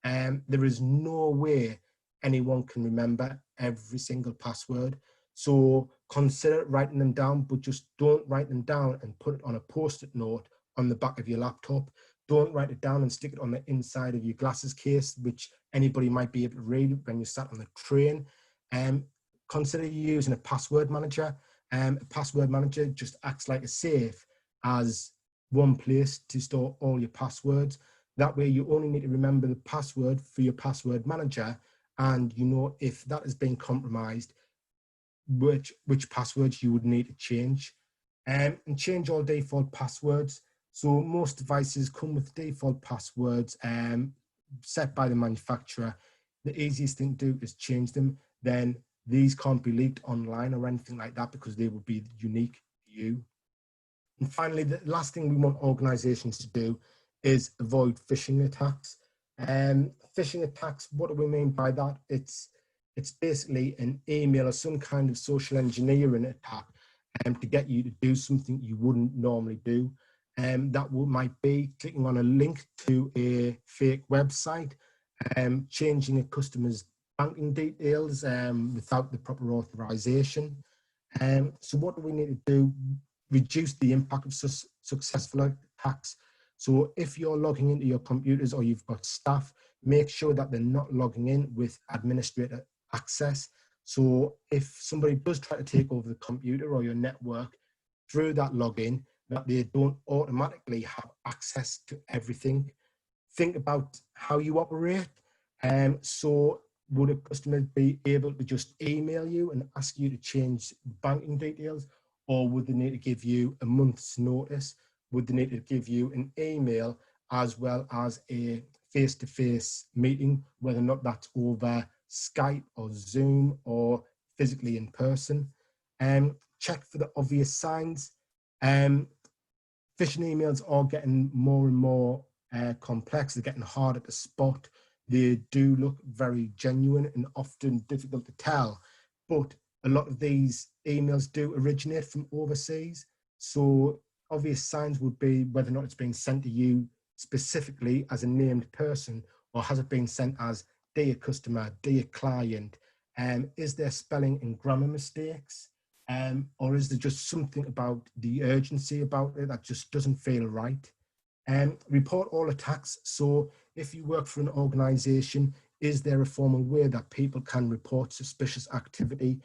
There is no way anyone can remember every single password. So consider writing them down, but just don't write them down and put it on a post-it note on the back of your laptop. Don't write it down and stick it on the inside of your glasses case, which anybody might be able to read when you sat on the train. Consider using a password manager. A password manager just acts like a safe as one place to store all your passwords. That way you only need to remember the password for your password manager, and you know if that has been compromised, which passwords you would need to change. And change all default passwords. So most devices come with default passwords set by the manufacturer. The easiest thing to do is change them. Then these can't be leaked online or anything like that because they will be unique to you. And finally, the last thing we want organizations to do is avoid phishing attacks. Phishing attacks, what do we mean by that? It's basically an email or some kind of social engineering attack to get you to do something you wouldn't normally do. That might be clicking on a link to a fake website, changing a customer's banking details without the proper authorization. So what do we need to do? Reduce the impact of successful attacks. So if you're logging into your computers or you've got staff, make sure that they're not logging in with administrator access. So if somebody does try to take over the computer or your network through that login, that they don't automatically have access to everything. Think about how you operate. So would a customer be able to just email you and ask you to change banking details, or would they need to give you a month's notice? Would they need to give you an email as well as a face-to-face meeting, whether or not that's over Skype or Zoom or physically in person? Check for the obvious signs. Phishing emails are getting more and more complex. They're getting harder to spot. They do look very genuine and often difficult to tell, but a lot of these emails do originate from overseas. So obvious signs would be whether or not it's being sent to you specifically as a named person, or has it been sent as dear customer, dear client? Is there spelling and grammar mistakes? Or is there just something about the urgency about it that just doesn't feel right? Report all attacks. So if you work for an organization, is there a formal way that people can report suspicious activity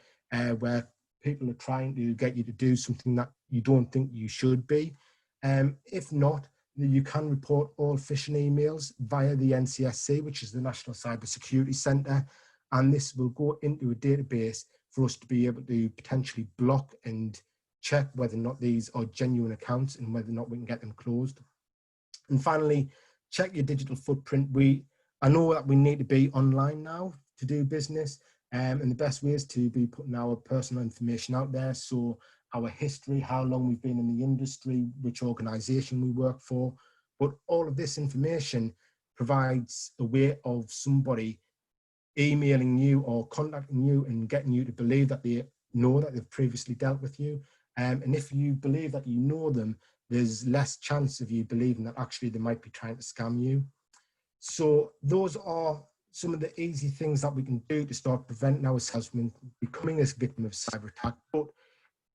where people are trying to get you to do something that you don't think you should be? If not, you can report all phishing emails via the NCSC, which is the National Cybersecurity Centre, and this will go into a database for us to be able to potentially block and check whether or not these are genuine accounts and whether or not we can get them closed. And finally, check your digital footprint. I know that we need to be online now to do business, and the best way is to be putting our personal information out there. So our history, how long we've been in the industry, which organization we work for. But all of this information provides a way of somebody emailing you or contacting you and getting you to believe that they know that they've previously dealt with you. And if you believe that you know them, there's less chance of you believing that actually they might be trying to scam you. So those are some of the easy things that we can do to start preventing ourselves from becoming a victim of cyber attack. But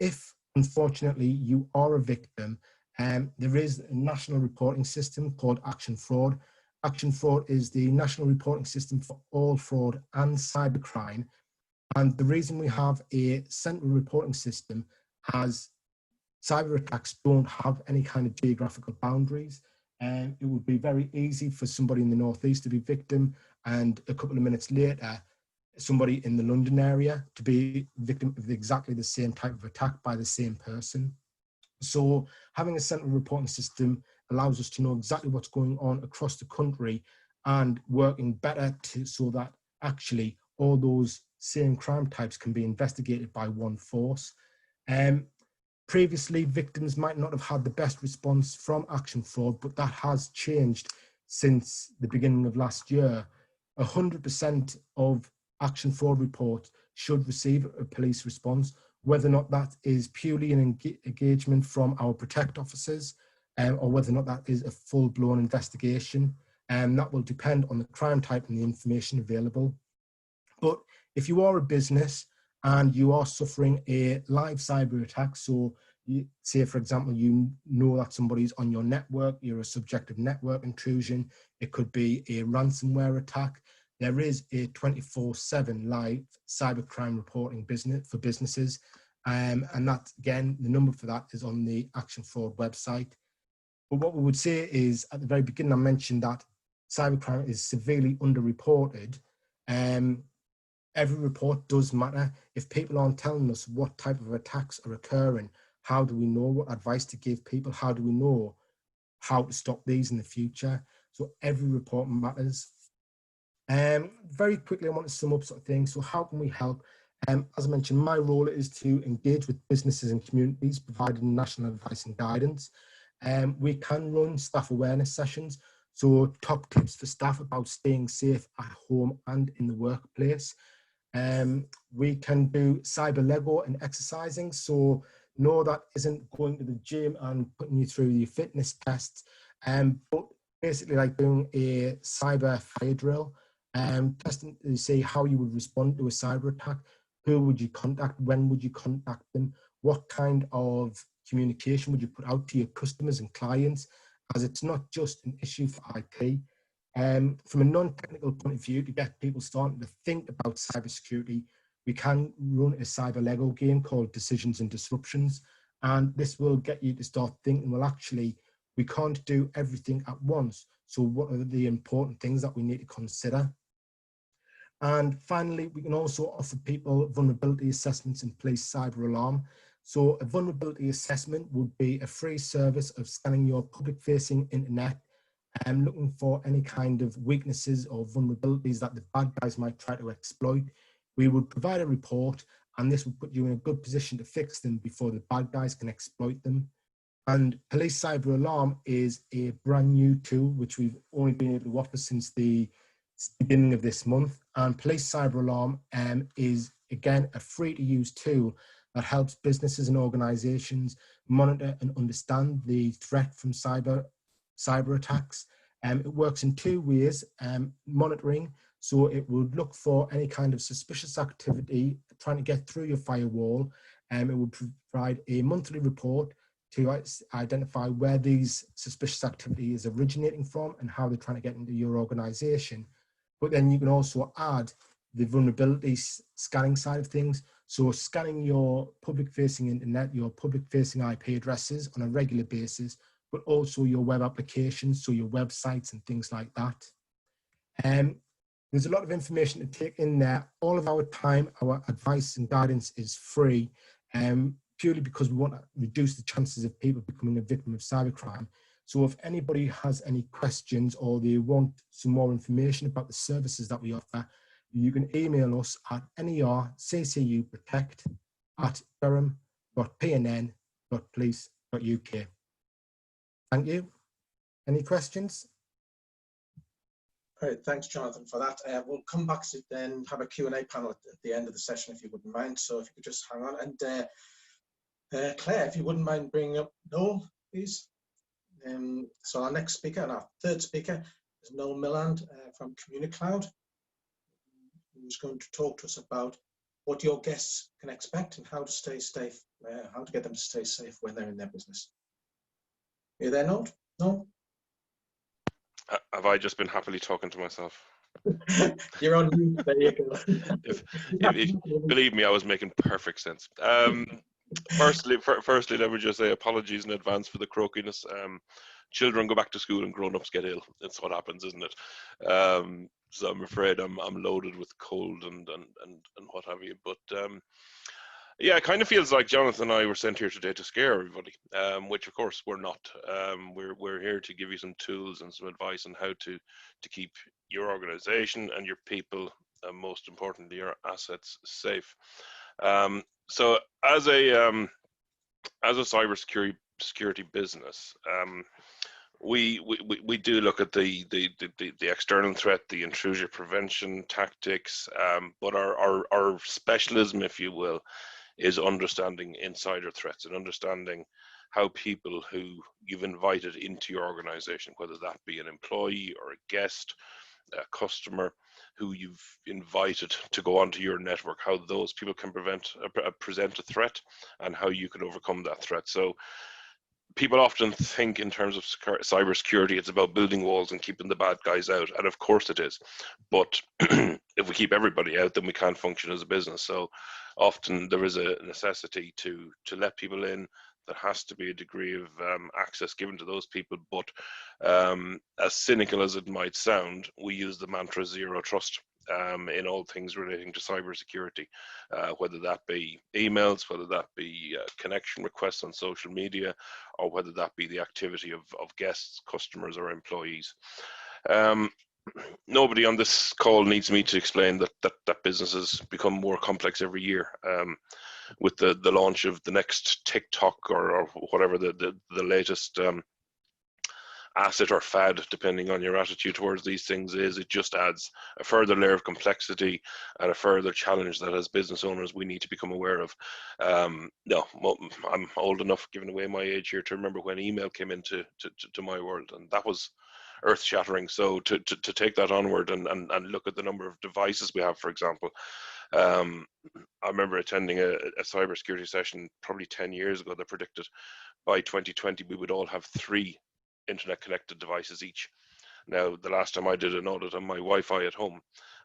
If, unfortunately, you are a victim, there is a national reporting system called Action Fraud. Action Fraud is the national reporting system for all fraud and cybercrime. And the reason we have a central reporting system, as cyber attacks don't have any kind of geographical boundaries, and it would be very easy for somebody in the northeast to be victim, and a couple of minutes later somebody in the London area to be victim of exactly the same type of attack by the same person. So having a central reporting system allows us to know exactly what's going on across the country, and working better so that actually all those same crime types can be investigated by one force. Previously, victims might not have had the best response from Action Fraud, but that has changed since the beginning of last year. 100% of Action Fraud reports should receive a police response, whether or not that is purely an engagement from our Protect officers, or whether or not that is a full-blown investigation. And that will depend on the crime type and the information available. But if you are a business and you are suffering a live cyber attack, so you say, for example, you know that somebody's on your network, you're a subject of network intrusion, it could be a ransomware attack, there is a 24/7 live cybercrime reporting for businesses. And that, again, the number for that is on the Action Fraud website. But what we would say is, at the very beginning, I mentioned that cybercrime is severely underreported. Every report does matter. If people aren't telling us what type of attacks are occurring, how do we know what advice to give people? How do we know how to stop these in the future? So every report matters. Very quickly, I want to sum up sort of things. So how can we help? As I mentioned, my role is to engage with businesses and communities, providing national advice and guidance. We can run staff awareness sessions, so top tips for staff about staying safe at home and in the workplace. We can do cyber Lego and exercising, so no, that isn't going to the gym and putting you through your fitness tests, but basically like doing a cyber fire drill, testing to see how you would respond to a cyber attack. Who would you contact? When would you contact them? What kind of communication would you put out to your customers and clients? As it's not just an issue for IT. From a non-technical point of view, to get people starting to think about cybersecurity, we can run a cyber Lego game called Decisions and Disruptions. And this will get you to start thinking, well, actually, we can't do everything at once. So what are the important things that we need to consider? And finally, we can also offer people vulnerability assessments and police cyber alarm. So a vulnerability assessment would be a free service of scanning your public-facing internet and looking for any kind of weaknesses or vulnerabilities that the bad guys might try to exploit. We would provide a report, and this would put you in a good position to fix them before the bad guys can exploit them. And police cyber alarm is a brand new tool which we've only been able to offer since the beginning of this month. And police cyber alarm is, again, a free to use tool that helps businesses and organizations monitor and understand the threat from cyber attacks. It works in two ways. Monitoring, so it would look for any kind of suspicious activity trying to get through your firewall. It would provide a monthly report to identify where these suspicious activity is originating from and how they're trying to get into your organization. But then you can also add the vulnerability scanning side of things. So scanning your public-facing internet, your public-facing IP addresses on a regular basis, but also your web applications, so your websites and things like that. There's a lot of information to take in there. All of our time, our advice and guidance is free, purely because we want to reduce the chances of people becoming a victim of cybercrime. So if anybody has any questions or they want some more information about the services that we offer, you can email us at nerccuprotect@durham.pnn.police.uk. Thank you. Any questions? Great, thanks, Jonathan, for that. We'll come back to then have a Q&A panel at the end of the session, if you wouldn't mind. So if you could just hang on. And Claire, if you wouldn't mind bringing up Noel, please. So our next speaker and our third speaker is Noel Miland from CommuniCloud, who's going to talk to us about what your guests can expect and how to stay safe, how to get them to stay safe when they're in their business. Are you there, Noel? No? Have I just been happily talking to myself? You're on mute. There you go. Believe me, I was making perfect sense. Firstly, let me just say apologies in advance for the croakiness. Children go back to school and grown-ups get ill. That's what happens, isn't it? So I'm afraid I'm loaded with cold and what have you. But yeah, it kind of feels like Jonathan and I were sent here today to scare everybody, which of course we're not. We're here to give you some tools and some advice on how to keep your organization and your people, and most importantly, your assets safe. So as a cybersecurity business, we do look at the external threat, the intrusion prevention tactics, but our specialism, if you will, is understanding insider threats and understanding how people who you've invited into your organization, whether that be an employee or a guest, a customer who you've invited to go onto your network, how those people can present a threat and how you can overcome that threat. So people often think in terms of cybersecurity, it's about building walls and keeping the bad guys out. And of course it is. But if we keep everybody out, then we can't function as a business. So often there is a necessity to let people in. There has to be a degree of access given to those people. But as cynical as it might sound, we use the mantra zero trust in all things relating to cybersecurity, whether that be emails, whether that be connection requests on social media, or whether that be the activity of guests, customers, or employees. Nobody on this call needs me to explain that businesses become more complex every year. With the launch of the next TikTok or whatever the latest asset or fad, depending on your attitude towards these things, is it just adds a further layer of complexity and a further challenge that as business owners we need to become aware of. No, I'm old enough, giving away my age here, to remember when email came into to my world, and that was earth-shattering. So to take that onward and look at the number of devices we have, for example. I remember attending a cybersecurity session probably 10 years ago that predicted by 2020 we would all have 3 internet connected devices each. Now, the last time I did an audit on my Wi-Fi at home,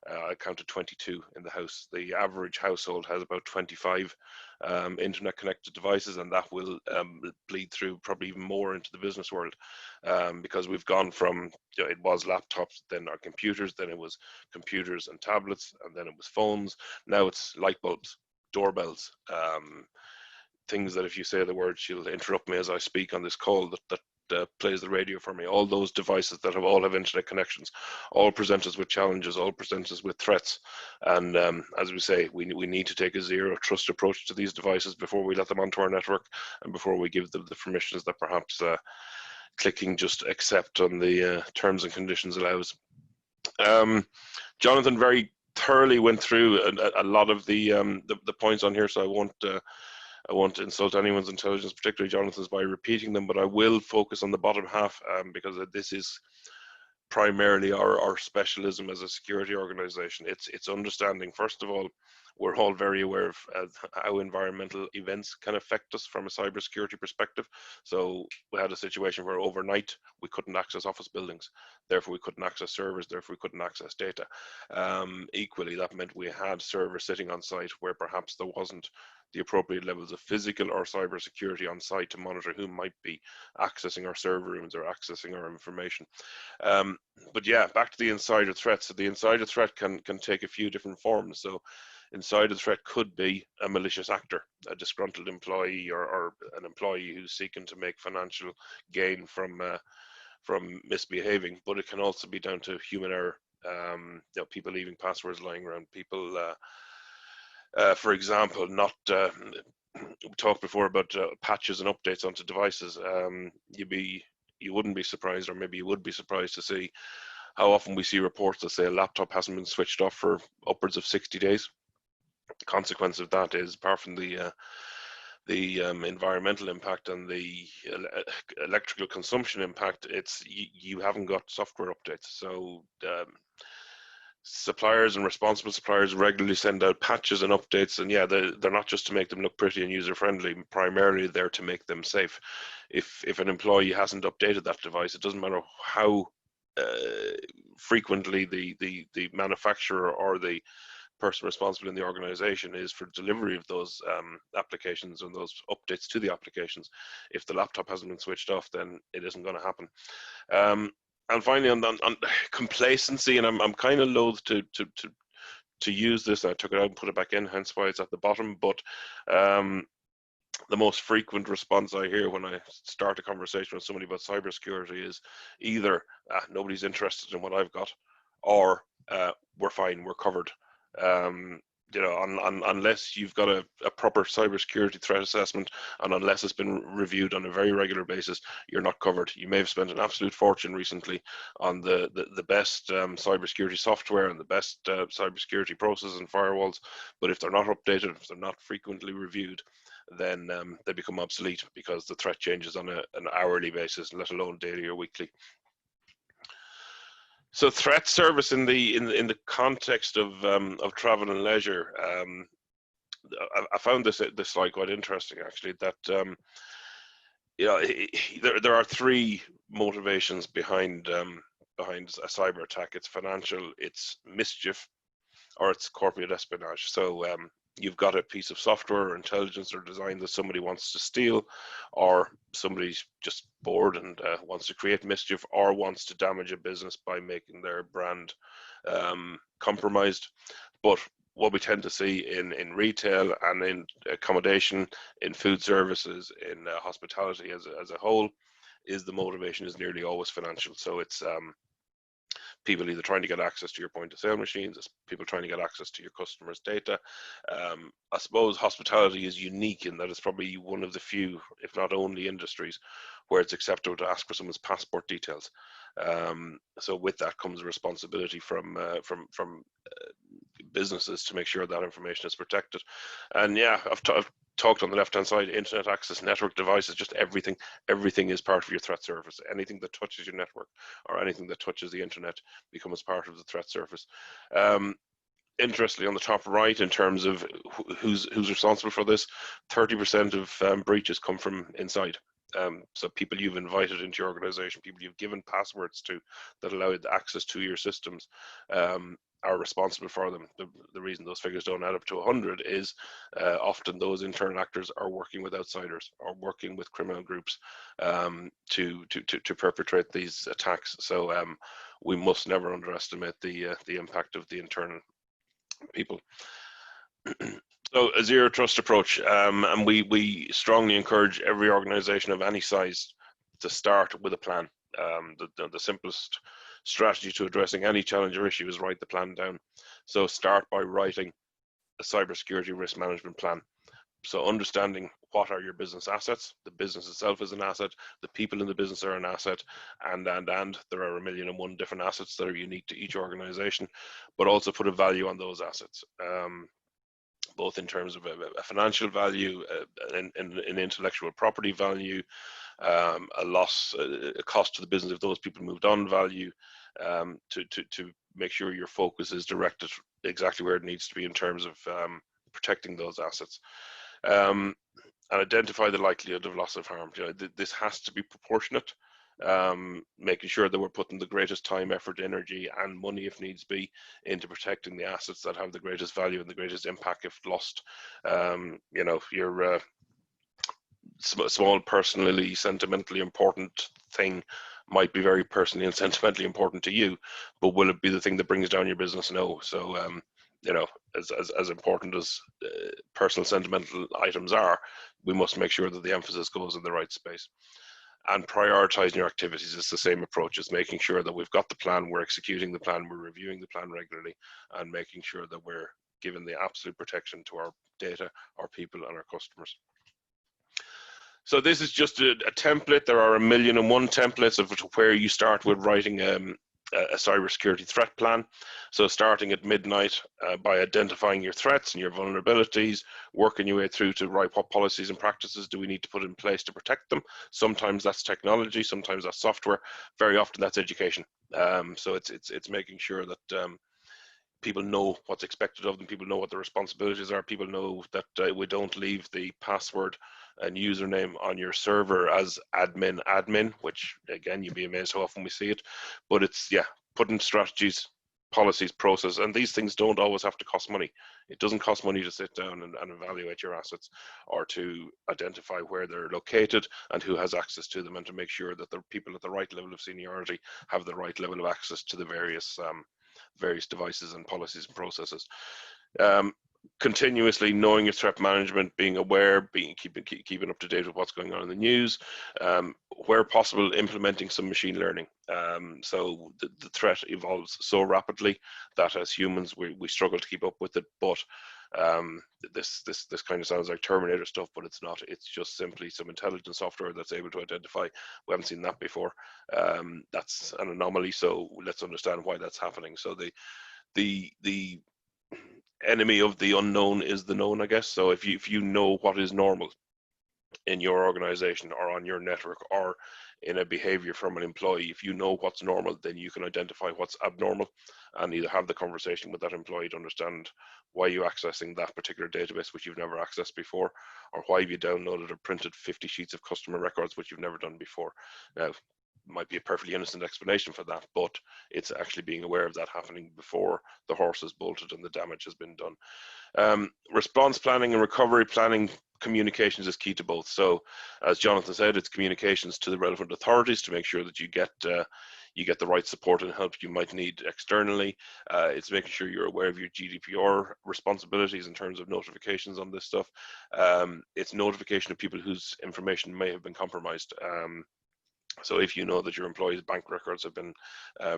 I counted 22 in the house. The average household has about 25 internet connected devices, and that will bleed through probably even more into the business world, because we've gone from, it was laptops, then our computers, then it was computers and tablets, and then it was phones. Now it's light bulbs, doorbells, things that if you say the word, she'll interrupt me as I speak on this call, that plays the radio for me. All those devices that all have internet connections, all present us with challenges, all present us with threats. And as we say, we need to take a zero trust approach to these devices before we let them onto our network, and before we give them the permissions that perhaps clicking just accept on the terms and conditions allows. Jonathan very thoroughly went through a lot of the points on here, so I won't insult anyone's intelligence, particularly Jonathan's, by repeating them, but I will focus on the bottom half, because this is primarily our specialism as a security organization. It's understanding, first of all, we're all very aware of how environmental events can affect us from a cybersecurity perspective. So we had a situation where overnight we couldn't access office buildings, therefore we couldn't access servers, therefore we couldn't access data. Equally, that meant we had servers sitting on site where perhaps there wasn't the appropriate levels of physical or cyber security on site to monitor who might be accessing our server rooms or accessing our information. But yeah, back to the insider threat. So the insider threat can take a few different forms. So insider threat could be a malicious actor, a disgruntled employee, or an employee who's seeking to make financial gain from misbehaving. But it can also be down to human error. People leaving passwords lying around, people for example, we talked before about patches and updates onto devices. You wouldn't be surprised, or maybe you would be surprised to see how often we see reports that say a laptop hasn't been switched off for upwards of 60 days. The consequence of that is, apart from the environmental impact and the electrical consumption impact, it's you haven't got software updates. So suppliers and responsible suppliers regularly send out patches and updates, and yeah, they're not just to make them look pretty and user friendly. Primarily, they're to make them safe. If an employee hasn't updated that device, it doesn't matter how frequently the manufacturer or the person responsible in the organization is for delivery of those applications and those updates to the applications. If the laptop hasn't been switched off, then it isn't going to happen. And finally, on complacency, and I'm kind of loath to use this. I took it out and put it back in, hence why it's at the bottom. But the most frequent response I hear when I start a conversation with somebody about cybersecurity is either nobody's interested in what I've got, or we're fine, we're covered. You know, unless you've got a proper cybersecurity threat assessment, and unless it's been reviewed on a very regular basis, you're not covered. You may have spent an absolute fortune recently on the best cybersecurity software and the best cybersecurity processes and firewalls, but if they're not updated, if they're not frequently reviewed, then they become obsolete because the threat changes on an hourly basis, let alone daily or weekly. So threat service in the context of travel and leisure, I found this slide quite interesting actually. That you know, there are three motivations behind a cyber attack. It's financial, it's mischief, or it's corporate espionage. So you've got a piece of software or intelligence or design that somebody wants to steal, or somebody's just bored and wants to create mischief, or wants to damage a business by making their brand compromised. But what we tend to see in retail and in accommodation, in food services, in hospitality as a whole, is the motivation is nearly always financial. So it's people either trying to get access to your point of sale machines, it's people trying to get access to your customers' data. I suppose hospitality is unique in that it's probably one of the few, if not only, industries where it's acceptable to ask for someone's passport details. So with that comes a responsibility from businesses to make sure that information is protected. And yeah, I've talked on the left-hand side, internet access, network devices, just everything is part of your threat surface. Anything that touches your network or anything that touches the internet becomes part of the threat surface. Interestingly, on the top right, in terms of who's responsible for this, 30% of breaches come from inside. So people you've invited into your organization, people you've given passwords to that allow access to your systems, are responsible for them. The reason those figures don't add up to 100 is often those internal actors are working with outsiders or working with criminal groups to perpetrate these attacks. So we must never underestimate the impact of the internal people. So a zero trust approach, and we strongly encourage every organization of any size to start with a plan. The simplest strategy to addressing any challenge or issue is write the plan down. So start by writing a cybersecurity risk management plan. So understanding what are your business assets, the business itself is an asset, the people in the business are an asset, and there are 1,000,001 different assets that are unique to each organization, but also put a value on those assets. Both in terms of a financial value, an intellectual property value, a cost to the business if those people moved on value, to make sure your focus is directed exactly where it needs to be in terms of protecting those assets. And identify the likelihood of loss of harm. You know, this has to be proportionate. Making sure that we're putting the greatest time, effort, energy, and money, if needs be, into protecting the assets that have the greatest value and the greatest impact if lost. You know, your small, personally, sentimentally important thing might be very personally and sentimentally important to you, but will it be the thing that brings down your business? No. So, you know, as important as personal sentimental items are, we must make sure that the emphasis goes in the right space. And prioritizing your activities is the same approach as making sure that we've got the plan, we're executing the plan, we're reviewing the plan regularly, and making sure that we're giving the absolute protection to our data, our people, and our customers. So this is just a template. There are 1,000,001 templates of where you start with writing a cybersecurity threat plan. So starting at midnight by identifying your threats and your vulnerabilities, working your way through to write what policies and practices do we need to put in place to protect them. Sometimes that's technology, sometimes that's software, very often that's education. So it's making sure that people know what's expected of them, people know what the responsibilities are, people know that we don't leave the password and username on your server as admin, which again, you'd be amazed how often we see it. But it's, yeah, putting strategies, policies, process, and these things don't always have to cost money. It doesn't cost money to sit down and evaluate your assets, or to identify where they're located and who has access to them, and to make sure that the people at the right level of seniority have the right level of access to the various devices and policies and processes. Continuously knowing your threat management, being aware, keeping up to date with what's going on in the news, where possible, implementing some machine learning. So the threat evolves so rapidly that as humans we struggle to keep up with it. But this kind of sounds like Terminator stuff, but it's not. It's just simply some intelligent software that's able to identify. We haven't seen that before. That's an anomaly. So let's understand why that's happening. So the enemy of the unknown is the known, I guess. So if you know what is normal in your organization or on your network or in a behavior from an employee, if you know what's normal, then you can identify what's abnormal and either have the conversation with that employee to understand why you're accessing that particular database which you've never accessed before, or why have you downloaded or printed 50 sheets of customer records which you've never done before. Now, might be a perfectly innocent explanation for that, but it's actually being aware of that happening before the horse is bolted and the damage has been done. Response planning and recovery planning, communications is key to both. So as Jonathan said, it's communications to the relevant authorities to make sure that you get the right support and help you might need externally. It's making sure you're aware of your GDPR responsibilities in terms of notifications on this stuff. It's notification of people whose information may have been compromised. So if you know that your employees' bank records have been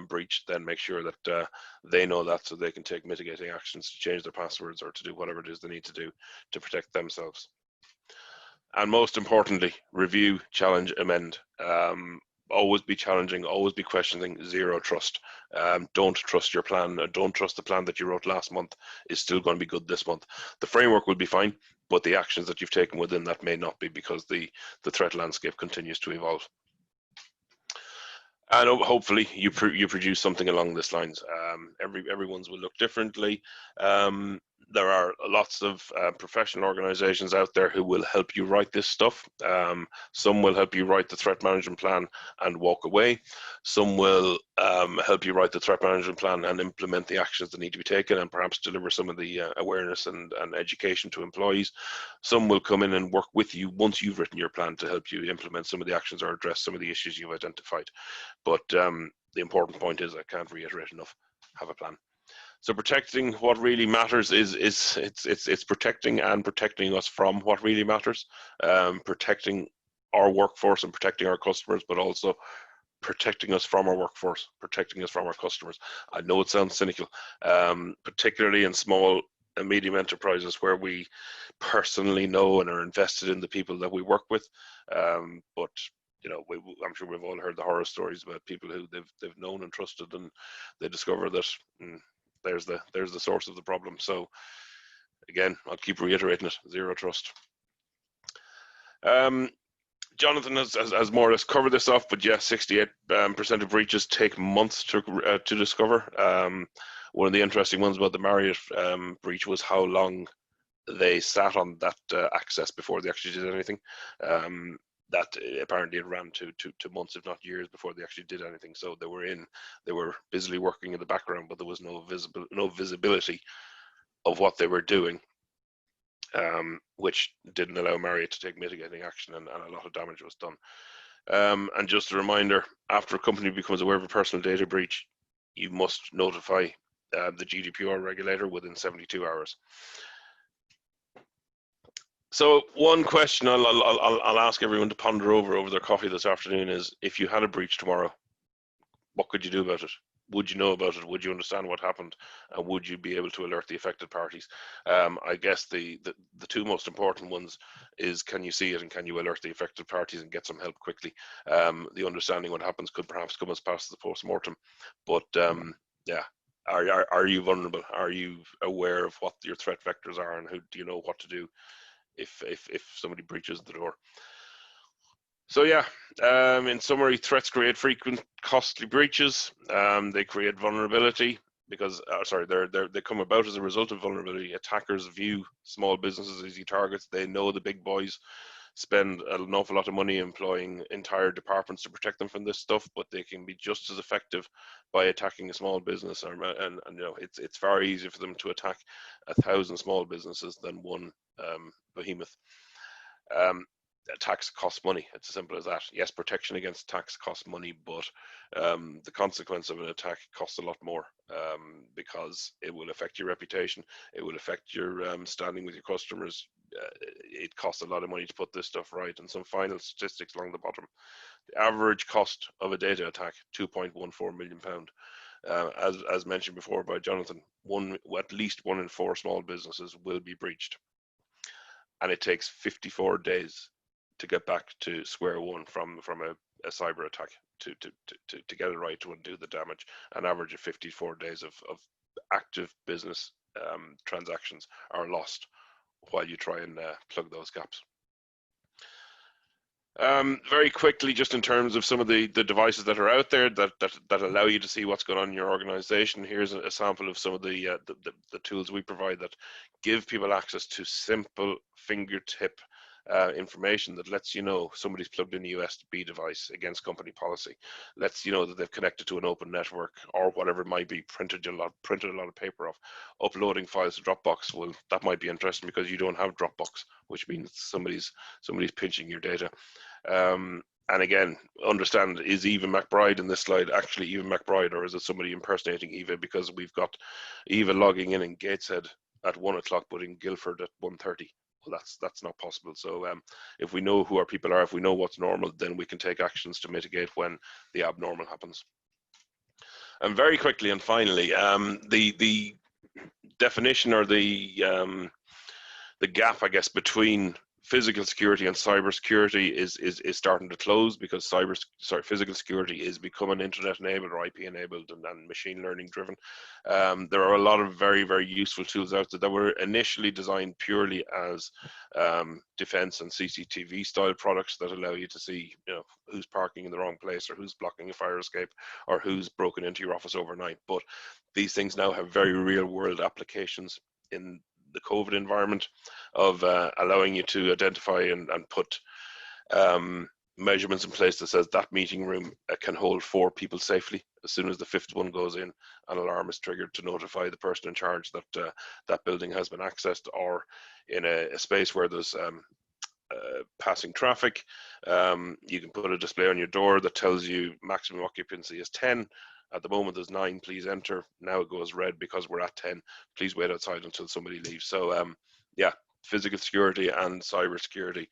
breached, then make sure that they know that, so they can take mitigating actions to change their passwords or to do whatever it is they need to do to protect themselves. And most importantly, review, challenge, amend. Always be challenging, always be questioning, zero trust. Don't trust your plan. Don't trust the plan that you wrote last month is still going to be good this month. The framework will be fine, but the actions that you've taken within that may not be, because the threat landscape continues to evolve. And hopefully you produce something along these lines. Everyone's will look differently. There are lots of professional organizations out there who will help you write this stuff. Some will help you write the threat management plan and walk away. Some will help you write the threat management plan and implement the actions that need to be taken, and perhaps deliver some of the awareness and education to employees. Some will come in and work with you once you've written your plan to help you implement some of the actions or address some of the issues you've identified. But the important point is, I can't reiterate enough, have a plan. So protecting what really matters is it's protecting us from what really matters, protecting our workforce and protecting our customers, but also protecting us from our workforce, protecting us from our customers. I know it sounds cynical, particularly in small and medium enterprises where we personally know and are invested in the people that we work with, but you know, I'm sure we've all heard the horror stories about people who they've known and trusted, and they discover that there's the source of the problem. So again, I'll keep reiterating it: zero trust. Jonathan has more or less covered this off, but yes, 68% of breaches take months to discover. One of the interesting ones about the Marriott breach was how long they sat on that access before they actually did anything. That apparently it ran to months, if not years, before they actually did anything. So they were busily working in the background, but there was no visibility of what they were doing, which didn't allow Marriott to take mitigating action, and a lot of damage was done. And just a reminder, after a company becomes aware of a personal data breach, you must notify the GDPR regulator within 72 hours. So one question I'll ask everyone to ponder over their coffee this afternoon is, if you had a breach tomorrow, what could you do about it? Would you know about it? Would you understand what happened? And would you be able to alert the affected parties? I guess the two most important ones is, can you see it and can you alert the affected parties and get some help quickly? The understanding what happens could perhaps come as past the post-mortem. But yeah, are you vulnerable? Are you aware of what your threat vectors are, and do you know what to do if somebody breaches the door? So yeah, in summary, threats create frequent, costly breaches. They create vulnerability. because they come about as a result of vulnerability. Attackers view small businesses as easy targets. They know the big boys spend an awful lot of money employing entire departments to protect them from this stuff, but they can be just as effective by attacking a small business. And you know, it's far easier for them to attack 1,000 small businesses than one behemoth. Attacks cost money. It's as simple as that. Yes, protection against attacks costs money, but the consequence of an attack costs a lot more, because it will affect your reputation. It will affect your standing with your customers. It costs a lot of money to put this stuff right. And some final statistics along the bottom. The average cost of a data attack, £2.14 million. As mentioned before by Jonathan, at least 1 in 4 small businesses will be breached. And it takes 54 days to get back to square one from a cyber attack to get it right, to undo the damage. An average of 54 days of active business transactions are lost while you try and plug those gaps. Very quickly, just in terms of some of the devices that are out there that allow you to see what's going on in your organization, here's a sample of some of the tools we provide that give people access to simple fingertip information that lets you know somebody's plugged in a USB device against company policy, lets you know that they've connected to an open network or whatever it might be, printed a lot of paper off, uploading files to Dropbox. Well, that might be interesting because you don't have Dropbox, which means somebody's pinching your data. And again, understand, is Eva McBride in this slide actually Eva McBride, or is it somebody impersonating Eva? Because we've got Eva logging in Gateshead at 1 o'clock, but in Guildford at 1:30. Well, that's not possible. So if we know who our people are, if we know what's normal, then we can take actions to mitigate when the abnormal happens. And very quickly and finally, the definition, or the gap, I guess, between physical security and cybersecurity is starting to close, because physical security is becoming internet enabled or IP enabled and machine learning driven. There are a lot of very, very useful tools out there that were initially designed purely as defense and CCTV style products that allow you to see, you know, who's parking in the wrong place, or who's blocking a fire escape, or who's broken into your office overnight. But these things now have very real world applications in the COVID environment, of allowing you to identify and put measurements in place that says that meeting room can hold 4 people safely. As soon as the 5th one goes in, an alarm is triggered to notify the person in charge that that building has been accessed. Or in a space where there's passing traffic, you can put a display on your door that tells you maximum occupancy is 10. At the moment there's 9, please enter. Now it goes red because we're at 10. Please wait outside until somebody leaves. So yeah, physical security and cyber security,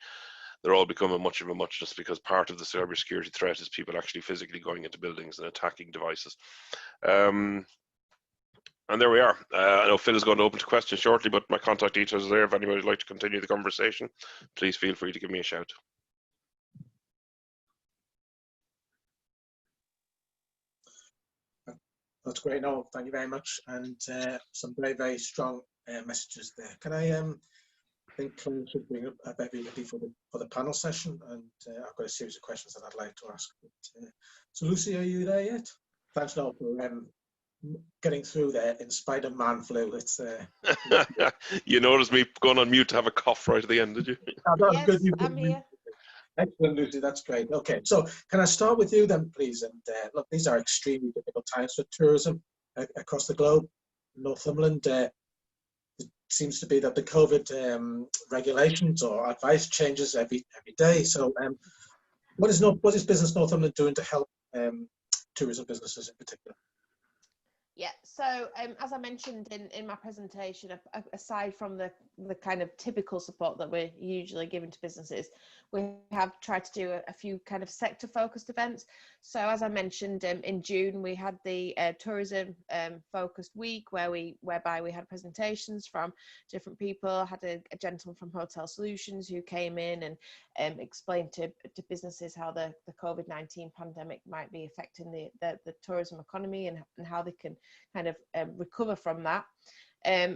they're all becoming much of a muchness, because part of the cybersecurity threat is people actually physically going into buildings and attacking devices. And there we are. I know Phil is going to open to questions shortly, but my contact details are there. If anybody would like to continue the conversation, please feel free to give me a shout. That's great, Noel. Thank you very much. And some very, very strong messages there. Can I think Claire should bring up everybody for the panel session, and I've got a series of questions that I'd like to ask. But, so Lucy, are you there yet? Thanks, Noel, for getting through there in spite of man flu. It's You noticed me going on mute to have a cough right at the end, did you? Yes, good. I'm here. Excellent, Lucy. That's great. Okay, so can I start with you then, please? And look, these are extremely difficult times for tourism across the globe. Northumberland, it seems to be that the COVID regulations or advice changes every day. So, what is Business Northumberland doing to help tourism businesses in particular? Yeah, so as I mentioned in my presentation, aside from the kind of typical support that we're usually giving to businesses, we have tried to do a few kind of sector focused events. So as I mentioned, in June we had the tourism focused week whereby we had presentations from different people. I had a gentleman from Hotel Solutions who came in and explained to businesses how the COVID-19 pandemic might be affecting the tourism economy and how they can kind of recover from that.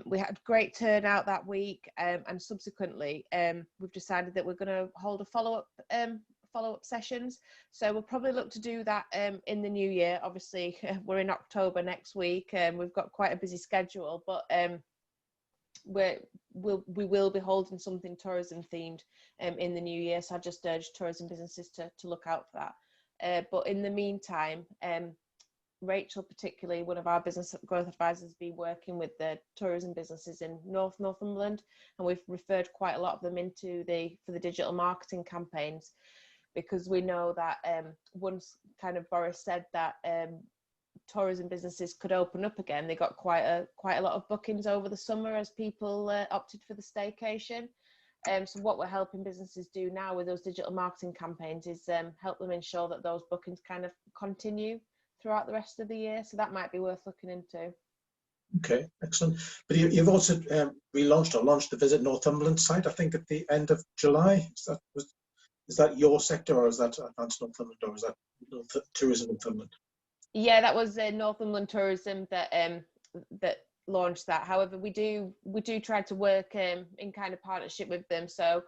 We had great turnout that week, and subsequently we've decided that we're going to hold a follow-up follow-up sessions. So we'll probably look to do that in the new year. Obviously, we're in October next week, and we've got quite a busy schedule, but we will be holding something tourism themed in the new year. So I just urge tourism businesses to look out for that. But in the meantime, Rachel, particularly one of our business growth advisors, has been working with the tourism businesses in North Northumberland, and we've referred quite a lot of them into for the digital marketing campaigns, because we know that once kind of Boris said that tourism businesses could open up again, they got quite a lot of bookings over the summer as people opted for the staycation. So what we're helping businesses do now with those digital marketing campaigns is help them ensure that those bookings kind of continue throughout the rest of the year. So that might be worth looking into. Okay, excellent. But you've also relaunched or launched the Visit Northumberland site, I think, at the end of July. Is that your sector, or is that Advanced Northumberland, or is that Tourism Northumberland? Yeah, that was Northumberland Tourism that launched that. However, we do try to work in kind of partnership with them. So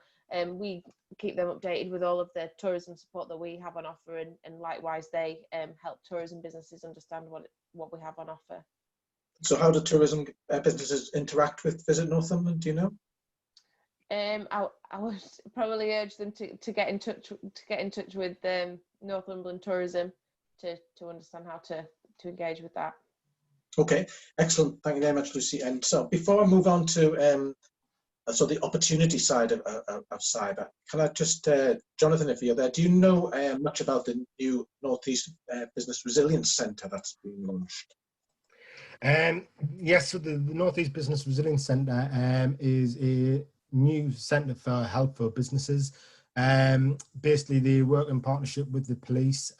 we keep them updated with all of the tourism support that we have on offer, and likewise they help tourism businesses understand what we have on offer. So how do tourism businesses interact with Visit Northumberland, do you know? I would probably urge them to get in touch with Northumberland Tourism to understand how to engage with that. Okay, excellent. Thank you very much, Lucy. And so before I move on to so the opportunity side of cyber, can I just, Jonathan, if you're there, do you know much about the new Northeast Business Resilience Centre that's been launched? Yes, so the Northeast Business Resilience Centre is a new centre for help for businesses. Basically, they work in partnership with the police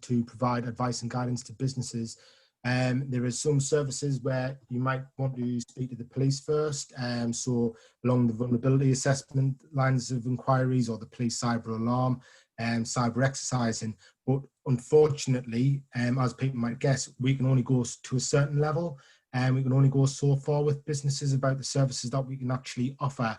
to provide advice and guidance to businesses. There is some services where you might want to speak to the police first, so along the vulnerability assessment lines of inquiries, or the police cyber alarm, cyber exercising. But unfortunately, as people might guess, we can only go to a certain level, and we can only go so far with businesses about the services that we can actually offer.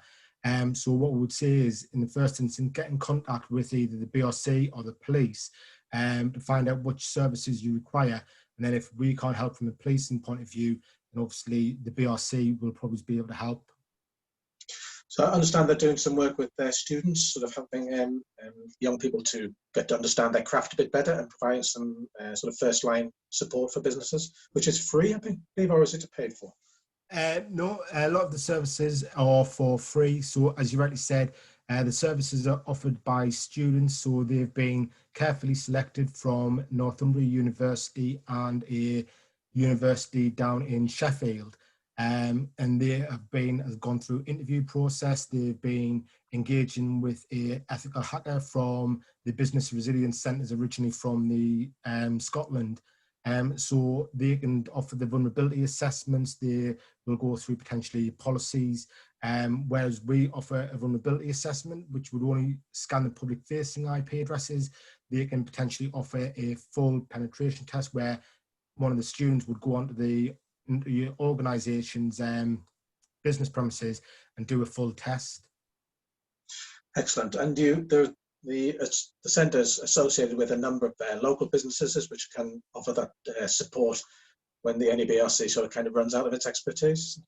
So what we would say is, in the first instance, get in contact with either the BRC or the police to find out which services you require. And then if we can't help from the policing point of view, then obviously the BRC will probably be able to help. So I understand they're doing some work with their students, sort of helping young people to get to understand their craft a bit better, and providing some sort of first line support for businesses, which is free, I believe, or is it paid for? No, a lot of the services are for free. So as you rightly said, the services are offered by students. So they've been carefully selected from Northumbria University and a university down in Sheffield. And they have gone through interview process. They've been engaging with a ethical hacker from the Business Resilience Centres, originally from the Scotland. So they can offer the vulnerability assessments. They will go through potentially policies, whereas we offer a vulnerability assessment, which would only scan the public-facing IP addresses. They can potentially offer a full penetration test, where one of the students would go onto the organisation's business premises and do a full test. Excellent. And the centre is associated with a number of local businesses which can offer that support when the NEBRC sort of kind of runs out of its expertise.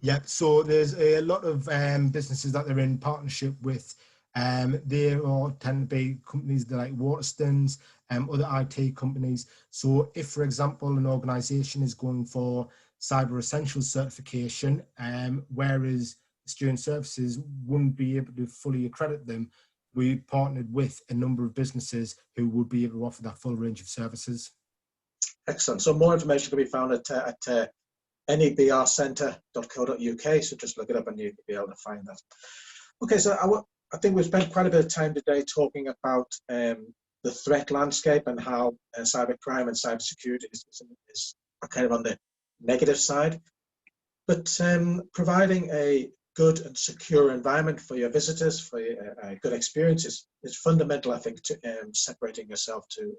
Yeah, so there's a lot of businesses that they're in partnership with. They all tend to be companies that like Waterstones, other IT companies. So if, for example, an organisation is going for Cyber Essentials certification, whereas student services wouldn't be able to fully accredit them, we partnered with a number of businesses who would be able to offer that full range of services. Excellent. So more information can be found at nebrcentre.co.uk. So just look it up and you'll be able to find that. Okay, so I think we've spent quite a bit of time today talking about the threat landscape and how cybercrime and cybersecurity is kind of on the negative side. But providing a good and secure environment for your visitors, for a good experience is fundamental, I think, to separating yourself, to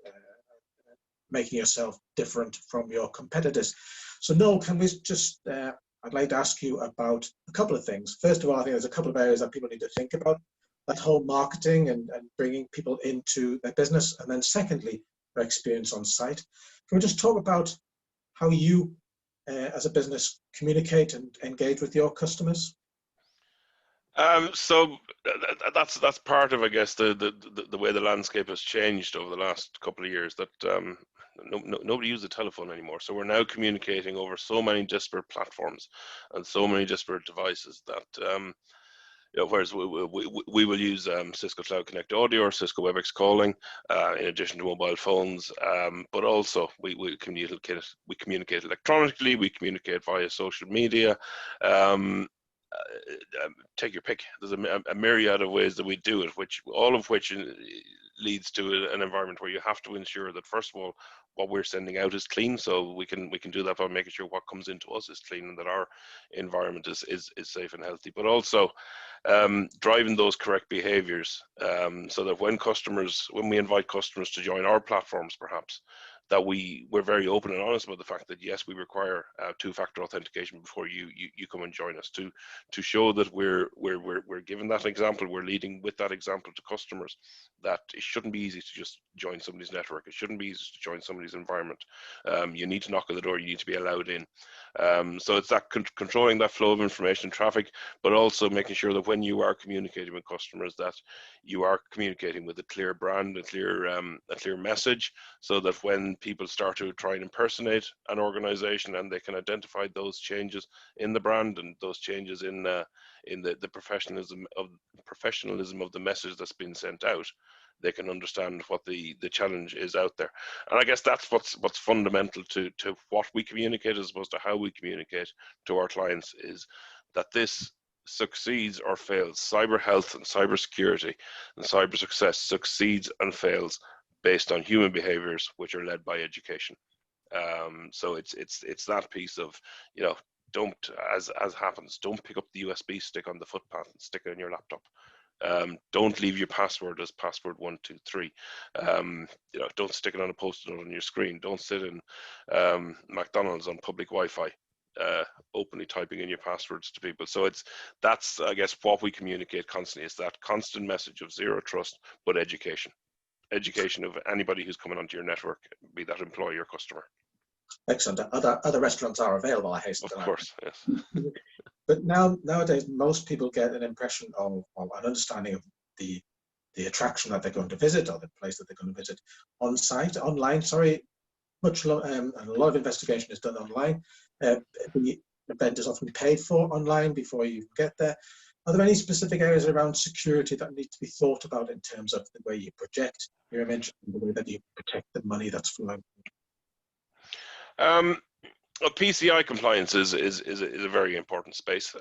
making yourself different from your competitors. So Noel, can we just, I'd like to ask you about a couple of things. First of all, I think there's a couple of areas that people need to think about. that whole marketing and bringing people into their business. And then secondly, their experience on site. Can we just talk about how you, as a business, communicate and engage with your customers? So that's part of, I guess, the way the landscape has changed over the last couple of years. That nobody uses the telephone anymore. So we're now communicating over so many disparate platforms and so many disparate devices that whereas we will use Cisco Cloud Connect Audio or Cisco WebEx calling in addition to mobile phones, but also we communicate electronically, we communicate via social media. Take your pick. There's a myriad of ways that we do it, all of which leads to an environment where you have to ensure that, first of all, what we're sending out is clean. So we can do that by making sure what comes into us is clean and that our environment is safe and healthy. But also driving those correct behaviors, so that when we invite customers to join our platforms, perhaps, that we're very open and honest about the fact that yes, we require two-factor authentication before you come and join us, to show that we're giving that example, we're leading with that example to customers, that it shouldn't be easy to just join somebody's network, it shouldn't be easy to join somebody's environment. You need to knock on the door, you need to be allowed in. So it's that controlling that flow of information and traffic, but also making sure that when you are communicating with customers, that you are communicating with a clear brand, a clear message, so that when people start to try and impersonate an organization and they can identify those changes in the brand and those changes in the professionalism of the message that's been sent out, they can understand what the challenge is out there. And I guess that's what's fundamental to what we communicate as opposed to how we communicate to our clients, is that this succeeds or fails. Cyber health and cyber security and cyber success succeeds and fails based on human behaviors, which are led by education. So it's that piece of, don't, as happens, don't pick up the USB stick on the footpath and stick it in your laptop. Don't leave your password as password 123. Don't stick it on a post-it note on your screen. Don't sit in McDonald's on public Wi-Fi, openly typing in your passwords to people. So that's I guess what we communicate constantly, is that constant message of zero trust, but education of anybody who's coming onto your network, be that employee or customer. Excellent. Other restaurants are available, I hasten to add. Of course, yes. But nowadays, most people get an impression of an understanding of the attraction that they're going to visit, or the place that they're going to visit online. Sorry, and a lot of investigation is done online. The event is often paid for online before you get there. Are there any specific areas around security that need to be thought about in terms of the way you project your image and the way that you protect the money that's flowing? PCI compliance is a very important space.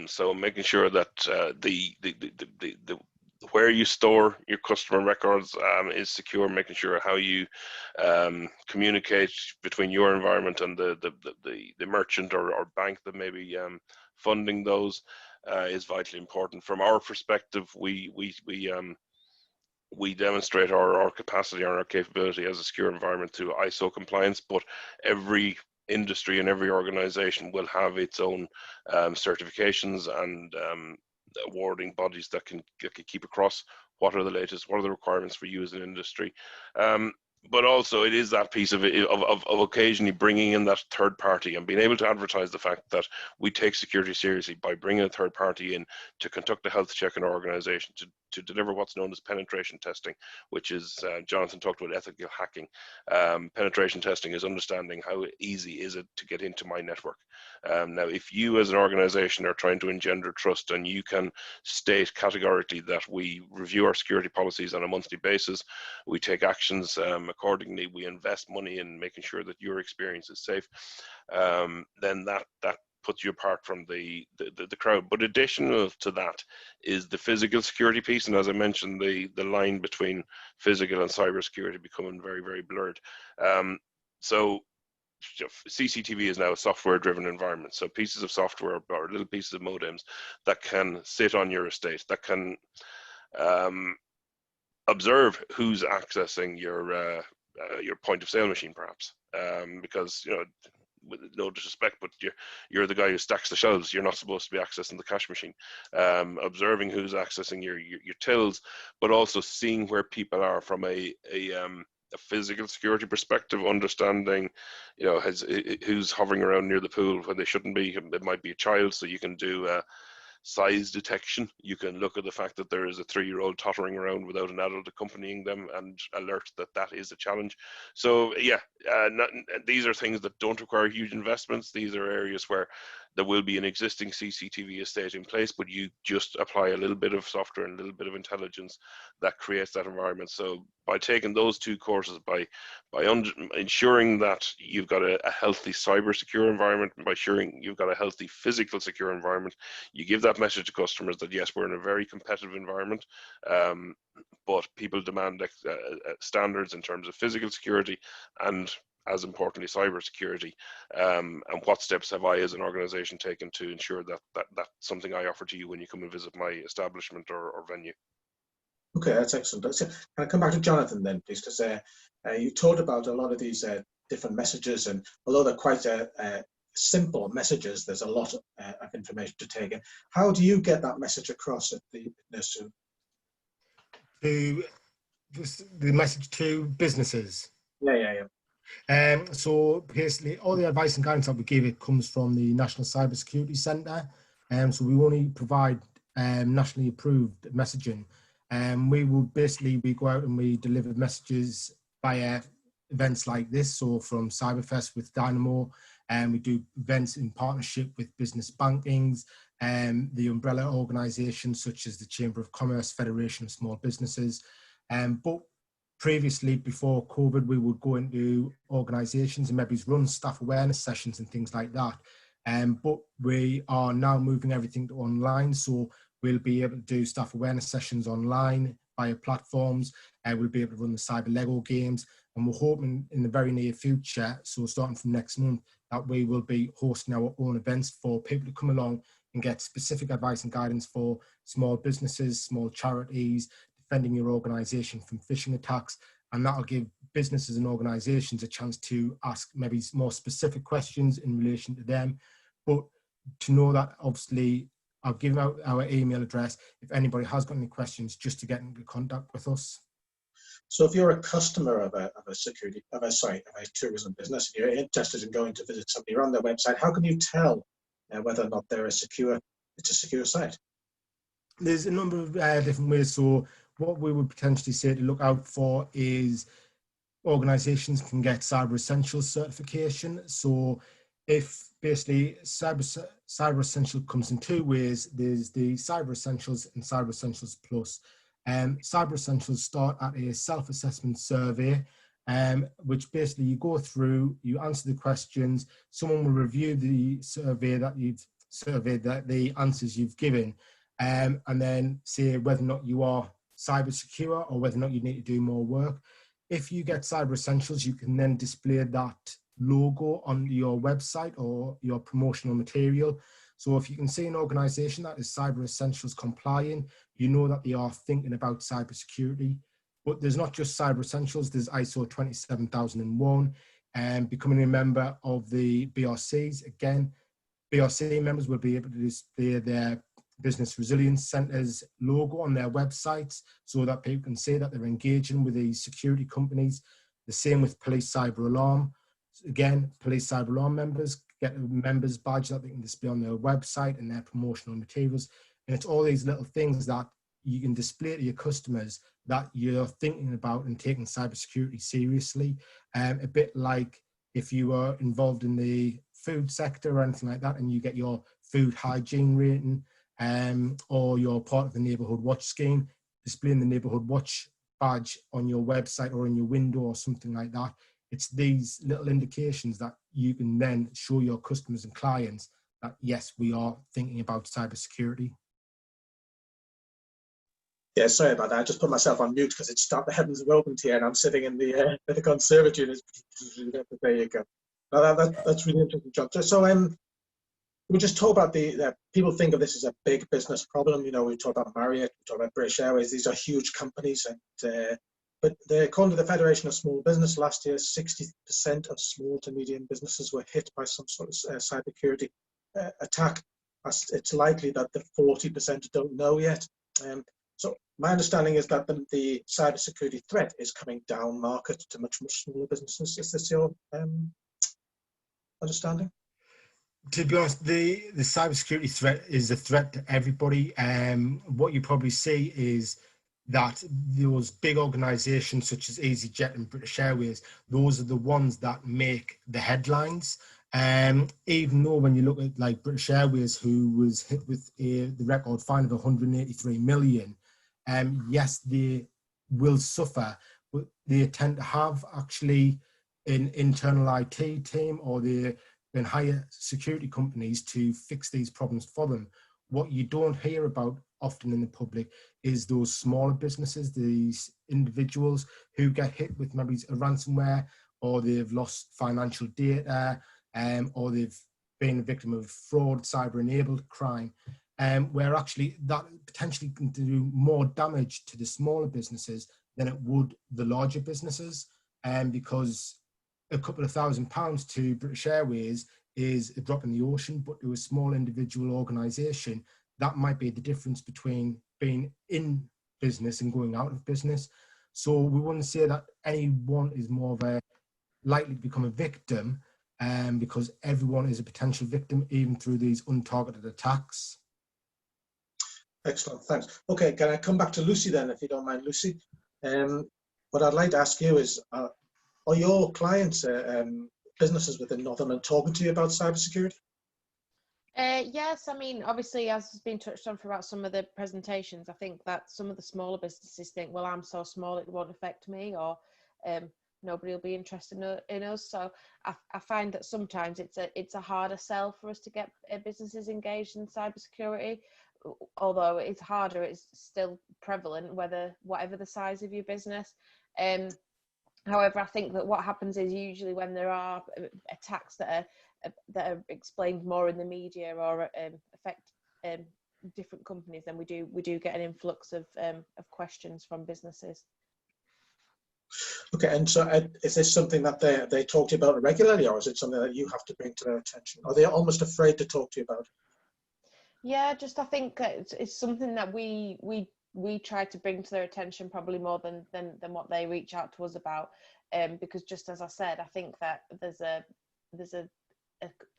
So making sure that the where you store your customer records is secure, making sure how you communicate between your environment and the merchant or bank that may be funding those is vitally important. From our perspective, we demonstrate our capacity and our capability as a secure environment through ISO compliance, but every industry and every organization will have its own certifications and awarding bodies that can keep across what are the requirements for you as an industry. But also it is that piece of occasionally bringing in that third party and being able to advertise the fact that we take security seriously by bringing a third party in to conduct a health check in our organization, to deliver what's known as penetration testing, which is, Jonathan talked about ethical hacking. Penetration testing is understanding how easy is it to get into my network. Now, if you as an organization are trying to engender trust, and you can state categorically that we review our security policies on a monthly basis, we take actions accordingly, we invest money in making sure that your experience is safe, then that puts you apart from the crowd. But additional to that is the physical security piece, and as I mentioned, the line between physical and cybersecurity becoming very, very blurred. So CCTV is now a software-driven environment. So pieces of software or little pieces of modems that can sit on your estate, that can observe who's accessing your point of sale machine, perhaps, because with no disrespect, but you're the guy who stacks the shelves. You're not supposed to be accessing the cash machine. Observing who's accessing your tills, but also seeing where people are from a physical security perspective, understanding, who's hovering around near the pool when they shouldn't be. It might be a child, so you can do size detection. You can look at the fact that there is a 3-year-old tottering around without an adult accompanying them and alert that is a challenge. So yeah, these are things that don't require huge investments. These are areas where there will be an existing CCTV estate in place, but you just apply a little bit of software and a little bit of intelligence that creates that environment. So by taking those two courses, by ensuring that you've got a healthy cyber secure environment, by ensuring you've got a healthy physical secure environment, you give that message to customers that yes, we're in a very competitive environment, but people demand standards in terms of physical security and, as importantly, cyber security. And what steps have I as an organization taken to ensure that that's something I offer to you when you come and visit my establishment or venue? Okay, that's excellent. Can I come back to Jonathan then, please? Because you talked about a lot of these different messages, and although they're quite simple messages, there's a lot of information to take in. How do you get that message across at the nursery? The message to businesses. Yeah. So basically, all the advice and guidance that we give, it comes from the National Cybersecurity Centre. So we only provide nationally approved messaging. We go out and we deliver messages via events like this. So from Cyberfest with Dynamo, and we do events in partnership with business bankings and the umbrella organisations such as the Chamber of Commerce, Federation of Small Businesses. But previously, before COVID, we would go into organisations and maybe run staff awareness sessions and things like that. But we are now moving everything to online, so we'll be able to do staff awareness sessions online via platforms. We'll be able to run the cyber Lego games, and we're hoping in the very near future, so starting from next month, that we will be hosting our own events for people to come along and get specific advice and guidance for small businesses, small charities, defending your organisation from phishing attacks, and that'll give businesses and organisations a chance to ask maybe more specific questions in relation to them. But to know that, obviously, I'll give out our email address if anybody has got any questions, just to get into contact with us. So if you're a customer of a tourism business, and you're interested in going to visit somebody on their website, how can you tell whether or not it's a secure site? There's a number of different ways. So what we would potentially say to look out for is organisations can get Cyber Essentials certification. So if basically Cyber Essential comes in two ways, there's the Cyber Essentials and Cyber Essentials Plus. Cyber Essentials start at a self-assessment survey, which basically you go through, you answer the questions, someone will review the survey that the answers you've given, and then say whether or not you are cyber secure or whether or not you need to do more work. If you get Cyber Essentials, you can then display that logo on your website or your promotional material. So if you can see an organisation that is Cyber Essentials compliant, you know that they are thinking about cybersecurity. But there's not just Cyber Essentials, there's ISO 27001, and becoming a member of the BRCs. Again, BRC members will be able to display their Business Resilience Centre's logo on their websites so that people can say that they're engaging with these security companies. The same with Police Cyber Alarm. Again, Police Cyber Alarm members get a member's badge that they can display on their website and their promotional materials. And it's all these little things that you can display to your customers that you're thinking about and taking cybersecurity seriously. A bit like if you were involved in the food sector or anything like that, and you get your food hygiene rating, or you're part of the Neighbourhood Watch scheme, displaying the Neighbourhood Watch badge on your website or in your window or something like that. It's these little indications that you can then show your customers and clients that, yes, we are thinking about cybersecurity. Yeah, sorry about that. I just put myself on mute because the heavens were opened here and I'm sitting in the conservatory. There you go. No, that's really interesting, John. So we just talk about people think of this as a big business problem. You know, we talk about Marriott, we talk about British Airways. These are huge companies, but according to the Federation of Small Business, last year, 60% of small to medium businesses were hit by some sort of cybersecurity attack. It's likely that the 40% don't know yet. So my understanding is that the cybersecurity threat is coming down market to much smaller businesses. Is this your understanding? To be honest, the cybersecurity threat is a threat to everybody. What you probably see is that those big organisations such as EasyJet and British Airways, those are the ones that make the headlines. Even though when you look at like British Airways, who was hit with the record fine of 183 million, yes, they will suffer, but they tend to have actually an internal IT team, or they can hire security companies to fix these problems for them. What you don't hear about often in the public is those smaller businesses, these individuals who get hit with maybe a ransomware, or they've lost financial data, or they've been a victim of fraud, cyber-enabled crime, where actually that potentially can do more damage to the smaller businesses than it would the larger businesses, because a couple of £1,000 to British Airways is a drop in the ocean, but to a small individual organisation, that might be the difference between being in business and going out of business. So we wouldn't say that anyone is more of a likely to become a victim, because everyone is a potential victim, even through these untargeted attacks. Excellent, thanks. Okay, can I come back to Lucy then, if you don't mind, Lucy? What I'd like to ask you is, are your clients, businesses within Northumberland, talking to you about cybersecurity? Yes, I mean, obviously, as has been touched on throughout some of the presentations, I think that some of the smaller businesses think, well, I'm so small, it won't affect me, or nobody will be interested in us. So I find that sometimes it's a harder sell for us to get businesses engaged in cybersecurity. Although it's harder, it's still prevalent, whatever the size of your business. However, I think that what happens is usually when there are attacks that are explained more in the media, or affect different companies, then we do get an influx of questions from businesses. Okay, and so is this something that they talk to you about regularly, or is it something that you have to bring to their attention? Are they almost afraid to talk to you about? Yeah, just I think it's something that we try to bring to their attention probably more than what they reach out to us about, because just as I said, I think that there's a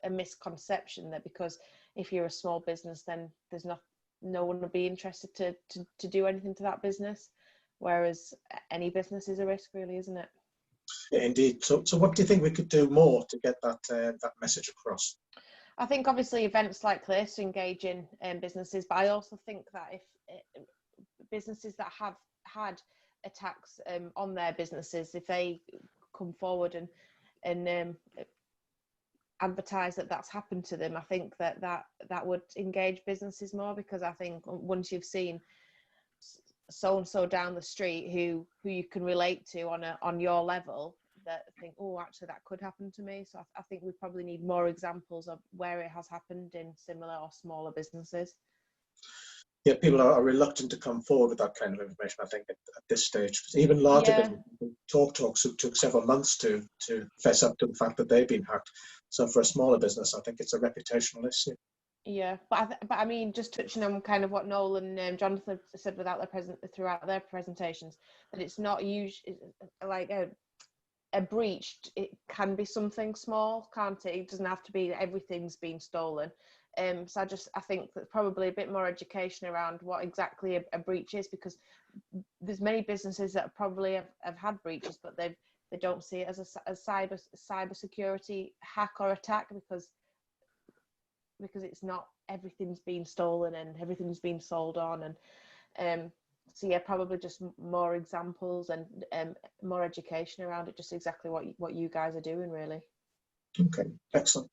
misconception that because if you're a small business, then there's no one would be interested to do anything to that business, whereas any business is a risk, really, isn't it? Yeah, indeed. So what do you think we could do more to get that message across? I think obviously events like this engage in businesses, but I also think that if businesses that have had attacks on their businesses, if they come forward and advertise that that's happened to them, I think that would engage businesses more, because I think once you've seen so and so down the street who you can relate to on your level, that think, oh, actually that could happen to me. So I think we probably need more examples of where it has happened in similar or smaller businesses. Yeah, people are reluctant to come forward with that kind of information, I think, at this stage. Even larger businesses, talks took several months to fess up to the fact that they've been hacked. So for a smaller business, I think it's a reputational issue. Yeah, but I mean, just touching on kind of what Noel and Jonathan said throughout their presentations, that it's not usually like a breach. It can be something small, can't it? It doesn't have to be that everything's been stolen. So I think that probably a bit more education around what exactly a breach is, because there's many businesses that probably have had breaches, but they don't see it as a cybersecurity hack or attack, because it's not everything's been stolen and everything's been sold on. And so yeah, probably just more examples and more education around it, just exactly what you guys are doing, really. Okay, excellent.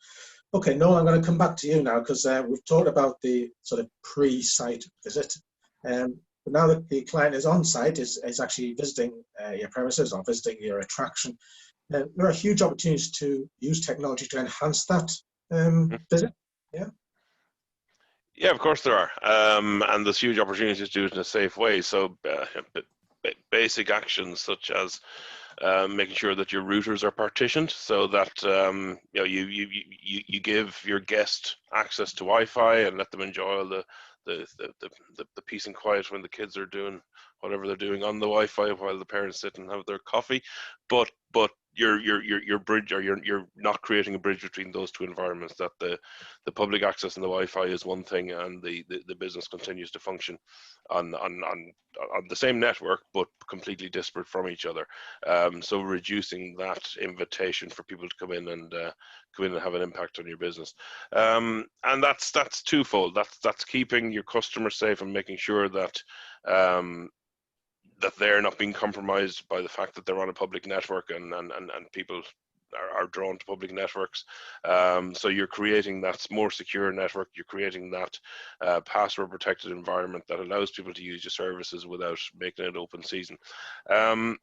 Okay, Noel, I'm going to come back to you now, because we've talked about the sort of pre-site visit. But now that the client is on site, is actually visiting your premises or visiting your attraction, there are huge opportunities to use technology to enhance that visit. Yeah. Yeah, of course there are, and there's huge opportunities to do it in a safe way. So basic actions such as making sure that your routers are partitioned so that you give your guest access to Wi-Fi and let them enjoy all the peace and quiet when the kids are doing whatever they're doing on the Wi-Fi while the parents sit and have their coffee. But your bridge, or you're not creating a bridge between those two environments. That the public access and the Wi-Fi is one thing, and the business continues to function on the same network, but completely disparate from each other. So reducing that invitation for people to come in and have an impact on your business, and that's twofold. That's keeping your customers safe and making sure that that they're not being compromised by the fact that they're on a public network, and people are drawn to public networks. So you're creating that more secure network. You're creating that password protected environment that allows people to use your services without making it open season. The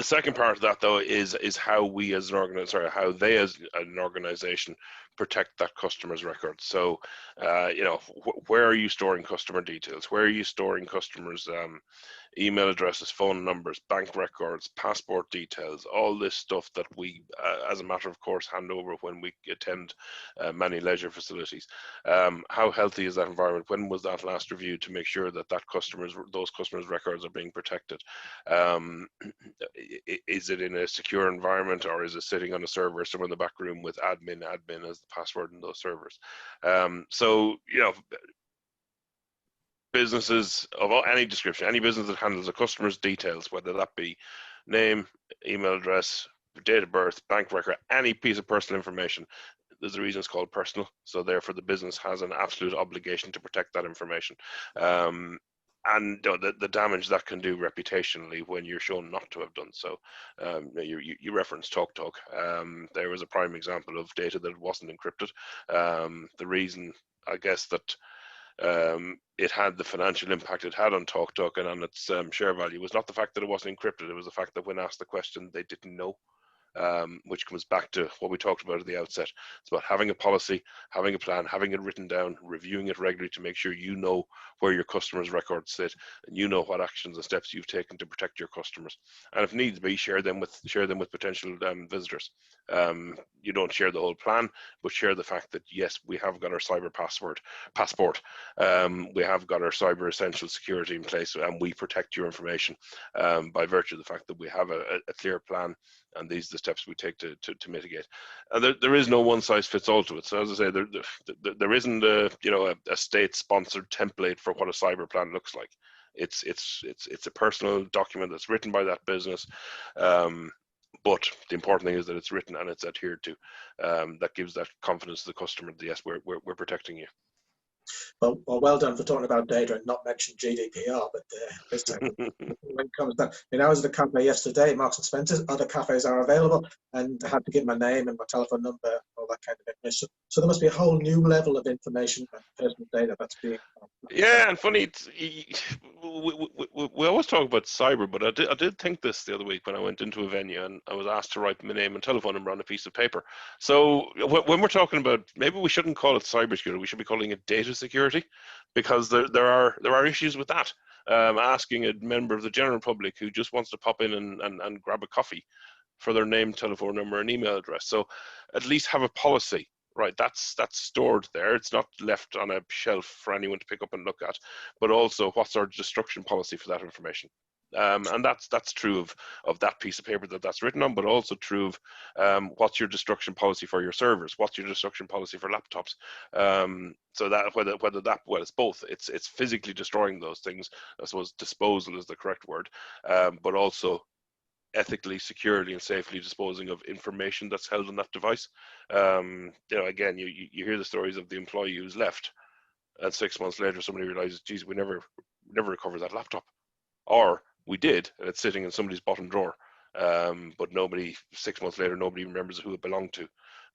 second part of that, though, is how we as an organization, how they as an organization protect that customer's records. So, where are you storing customer details? Where are you storing customers' email addresses, phone numbers, bank records, passport details, all this stuff that we, as a matter of course, hand over when we attend many leisure facilities. How healthy is that environment? When was that last reviewed to make sure that those customers' records are being protected? Is it in a secure environment, or is it sitting on a server somewhere in the back room with admin as the password in those servers? So, businesses of any description, any business that handles a customer's details, whether that be name, email address, date of birth, bank record, any piece of personal information, there's a reason it's called personal. So therefore the business has an absolute obligation to protect that information. And the damage that can do reputationally when you're shown not to have done so. You referenced TalkTalk. There was a prime example of data that wasn't encrypted. The reason, I guess, that it had the financial impact it had on TalkTalk and on its share value was not the fact that it wasn't encrypted. It was the fact that when asked the question, they didn't know. Which comes back to what we talked about at the outset. It's about having a policy, having a plan, having it written down, reviewing it regularly to make sure you know where your customers' records sit, and you know what actions and steps you've taken to protect your customers. And if needs be, share them with potential visitors. You don't share the whole plan, but share the fact that yes, we have got our cyber passport. We have got our cyber essential security in place, and we protect your information by virtue of the fact that we have a clear plan. And these are the steps we take to mitigate. And there is no one size fits all to it. So as I say, there isn't a state-sponsored template for what a cyber plan looks like. It's a personal document that's written by that business. But the important thing is that it's written and it's adhered to. That gives that confidence to the customer that yes, we're protecting you. Well done for talking about data and not mention GDPR, but this time when it comes down, I was at a cafe yesterday, Marks and Spencer's. Other cafes are available, and I had to give my name and my telephone number, all that kind of information. So there must be a whole new level of information and personal data that's being. Yeah, and funny, we always talk about cyber, but I did think this the other week when I went into a venue and I was asked to write my name and telephone number on a piece of paper. So when we're talking about, maybe we shouldn't call it cybersecurity, we should be calling it data security, because there are issues with that. Asking a member of the general public who just wants to pop in and grab a coffee for their name, telephone number, and email address. So at least have a policy. Right, that's stored there. It's not left on a shelf for anyone to pick up and look at. But also, what's our destruction policy for that information? And that's true of that piece of paper that's written on, but also true of what's your destruction policy for your servers? What's your destruction policy for laptops? So that well, it's both. It's physically destroying those things. I suppose disposal is the correct word, but also ethically, securely, and safely disposing of information that's held on that device. Again, you hear the stories of the employee who's left, and 6 months later somebody realizes, geez, we never recovered that laptop, or we did, and it's sitting in somebody's bottom drawer. But 6 months later, nobody remembers who it belonged to,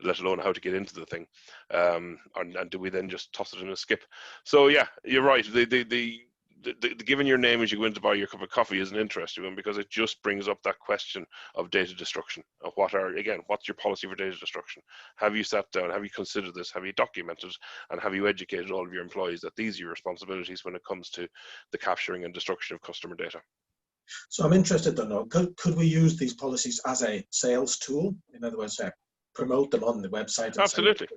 let alone how to get into the thing. And do we then just toss it in a skip? So yeah, you're right. given your name as you go in to buy your cup of coffee is an interesting one, because it just brings up that question of data destruction. Of what's your policy for data destruction? Have you sat down? Have you considered this? Have you documented? And have you educated all of your employees that these are your responsibilities when it comes to the capturing and destruction of customer data? So I'm interested to know, could we use these policies as a sales tool? In other words, promote them on the website? And Absolutely.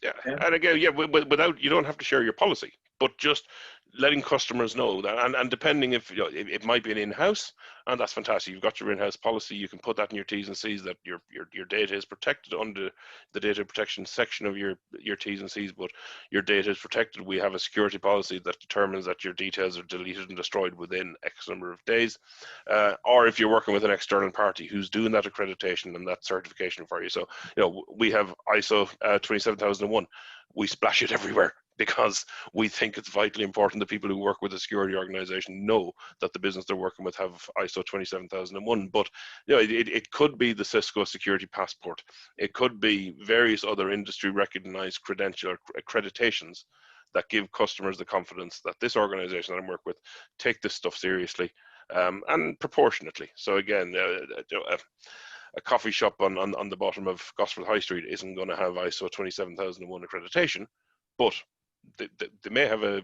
Yeah. And again, without, you don't have to share your policy, but just letting customers know that, and depending if, it might be an in-house, and that's fantastic. You've got your in-house policy. You can put that in your T's and C's, that your data is protected under the data protection section of your T's and C's, but your data is protected. We have a security policy that determines that your details are deleted and destroyed within X number of days. Or if you're working with an external party who's doing that accreditation and that certification for you. So, we have ISO 27001. We splash it everywhere, because we think it's vitally important that people who work with a security organization know that the business they're working with have ISO 27001. But it could be the Cisco Security Passport. It could be various other industry recognized credential accreditations that give customers the confidence that this organization that I'm working with take this stuff seriously, and proportionately. So again, a coffee shop on the bottom of Gosford High Street isn't going to have ISO 27001 accreditation, but they may have a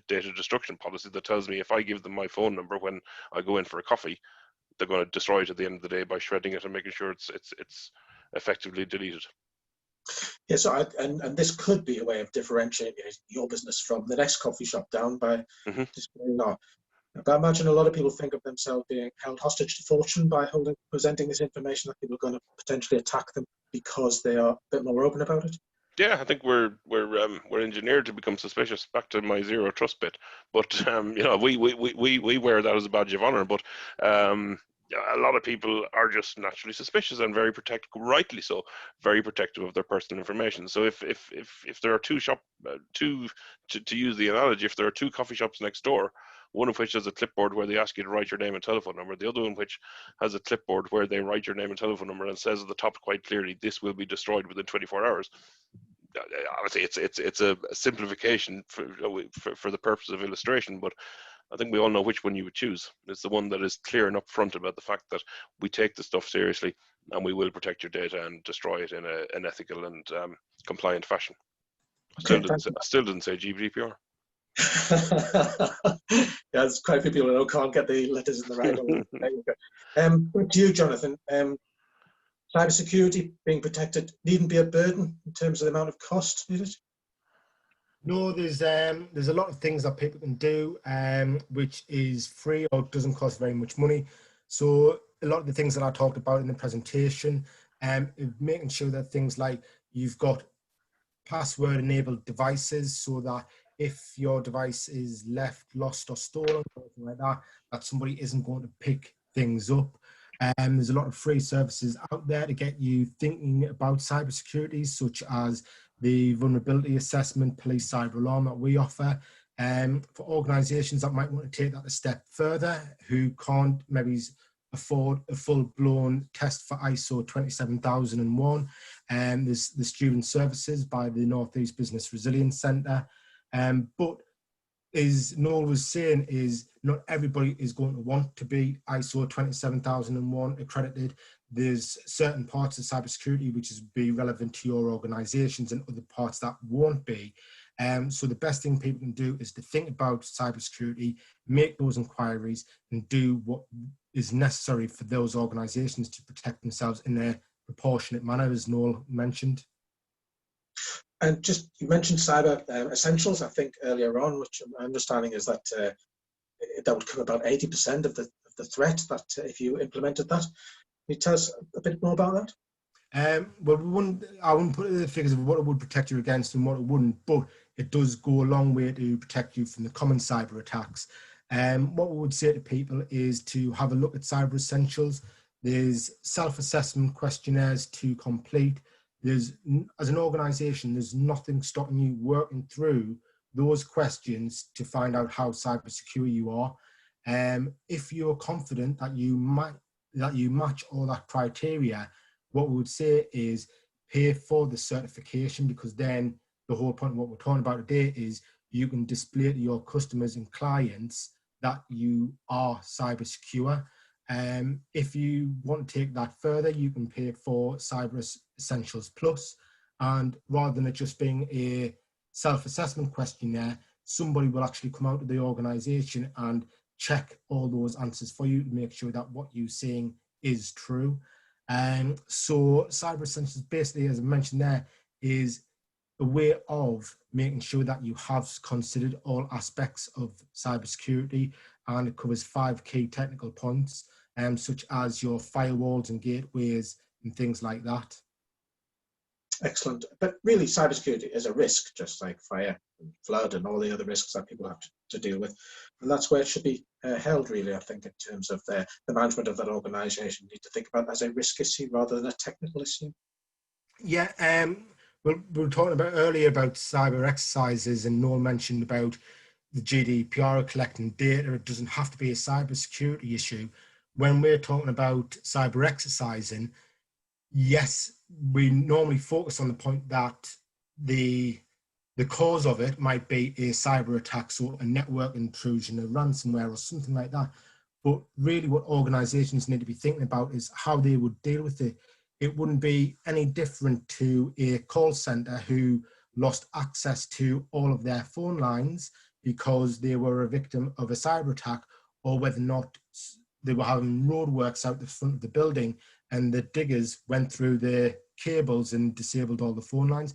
data destruction policy that tells me if I give them my phone number when I go in for a coffee, they're going to destroy it at the end of the day by shredding it and making sure it's effectively deleted. Yeah, so and this could be a way of differentiating your business from the next coffee shop down by displaying our. But I imagine a lot of people think of themselves being held hostage to fortune by presenting this information, that people are going to potentially attack them because they are a bit more open about it. Yeah, I think we're engineered to become suspicious. Back to my zero trust bit, but we wear that as a badge of honor. But a lot of people are just naturally suspicious and very protective, rightly so, very protective of their personal information. So if there are to use the analogy, if there are two coffee shops next door, one of which has a clipboard where they ask you to write your name and telephone number, the other one which has a clipboard where they write your name and telephone number and says at the top quite clearly, this will be destroyed within 24 hours. Obviously, it's a simplification for the purpose of illustration, but I think we all know which one you would choose. It's the one that is clear and upfront about the fact that we take the stuff seriously and we will protect your data and destroy it in an ethical and compliant fashion. I still didn't say GDPR. Yeah, there's quite a few people who can't get the letters in the right order. There you go. But to you, Jonathan, cybersecurity being protected needn't be a burden in terms of the amount of cost, is it? No, there's a lot of things that people can do, which is free or doesn't cost very much money. So a lot of the things that I talked about in the presentation, making sure that things like you've got password-enabled devices, so that if your device is left, lost, or stolen, or anything like that, that somebody isn't going to pick things up. There's a lot of free services out there to get you thinking about cybersecurity, such as the vulnerability assessment, police cyber alarm that we offer. For organisations that might want to take that a step further, who can't maybe afford a full-blown test for ISO 27001, there's the student services by the North East Business Resilience Centre. But as Noel was saying, is not everybody is going to want to be ISO 27001 accredited. There's certain parts of cybersecurity which is be relevant to your organisations and other parts that won't be. So the best thing people can do is to think about cybersecurity, make those inquiries, and do what is necessary for those organisations to protect themselves in a proportionate manner, as Noel mentioned. And just, you mentioned cyber essentials, I think, earlier on, which my understanding is that that would cover about 80% of the threat, that if you implemented that. Can you tell us a bit more about that? Well, I wouldn't put the figures of what it would protect you against and what it wouldn't, but it does go a long way to protect you from the common cyber attacks. What we would say to people is to have a look at cyber essentials. There's self-assessment questionnaires to complete. As an organisation, there's nothing stopping you working through those questions to find out how cyber secure you are. If you're confident that you match all that criteria, what we would say is pay for the certification, because then the whole point of what we're talking about today is you can display to your customers and clients that you are cyber secure. If you want to take that further, you can pay for Cyber Essentials Plus, and rather than it just being a self-assessment questionnaire, somebody will actually come out of the organization and check all those answers for you to make sure that what you're saying is true. So Cyber Essentials, basically, as I mentioned there, is a way of making sure that you have considered all aspects of cybersecurity, and it covers 5 key technical points, such as your firewalls and gateways and things like that. Excellent. But really, cybersecurity is a risk, just like fire and flood and all the other risks that people have to deal with. And that's where it should be held, really, I think, in terms of the management of that organization. You need to think about it as a risk issue rather than a technical issue. Yeah, we were talking about earlier about cyber exercises, and Noel mentioned about the GDPR collecting data. It doesn't have to be a cybersecurity issue. When we're talking about cyber exercising, yes, we normally focus on the point that the cause of it might be a cyber attack, so a network intrusion, a ransomware or something like that. But really what organizations need to be thinking about is how they would deal with it. It wouldn't be any different to a call center who lost access to all of their phone lines because they were a victim of a cyber attack, or whether or not they were having roadworks out the front of the building and the diggers went through the cables and disabled all the phone lines.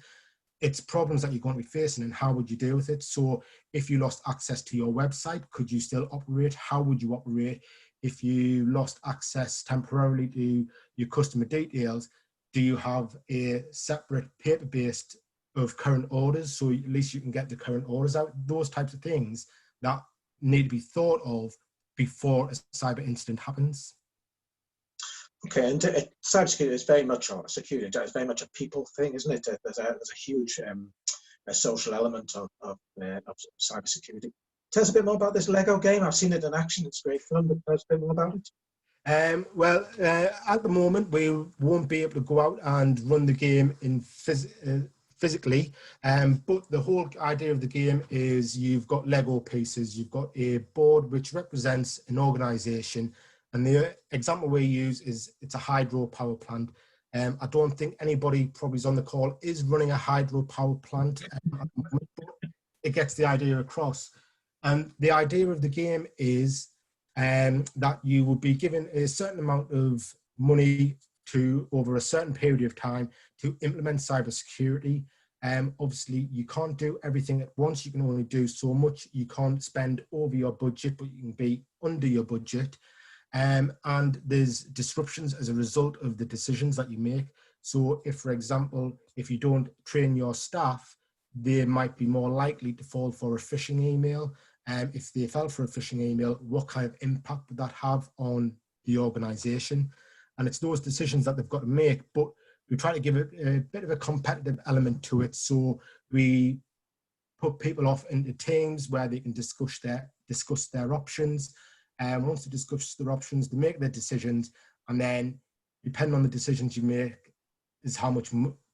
It's problems that you're going to be facing, and how would you deal with it? So if you lost access to your website, could you still operate? How would you operate? If you lost access temporarily to your customer details, do you have a separate paper-based of current orders, so at least you can get the current orders out? Those types of things that need to be thought of before a cyber incident happens. Okay, and cybersecurity is very much, or security is very much a people thing, isn't it? There's a huge a social element of cybersecurity. Tell us a bit more about this Lego game. I've seen it in action. It's great fun, but tell us a bit more about it. Well, at the moment, we won't be able to go out and run the game in physically, but the whole idea of the game is you've got Lego pieces, you've got a board which represents an organization, and the example we use is it's a hydro power plant. I don't think anybody probably is on the call is running a hydro power plant at the moment, but it gets the idea across. And the idea of the game is that you will be given a certain amount of money to over a certain period of time to implement cybersecurity. Obviously, you can't do everything at once. You can only do so much. You can't spend over your budget, but you can be under your budget. And there's disruptions as a result of the decisions that you make. So if, for example, if you don't train your staff, they might be more likely to fall for a phishing email. If they fell for a phishing email, what kind of impact would that have on the organization? And it's those decisions that they've got to make, but we try to give it a bit of a competitive element to it. So we put people off into teams where they can discuss their options. And once they discuss their options, they make their decisions, and then depending on the decisions you make is how much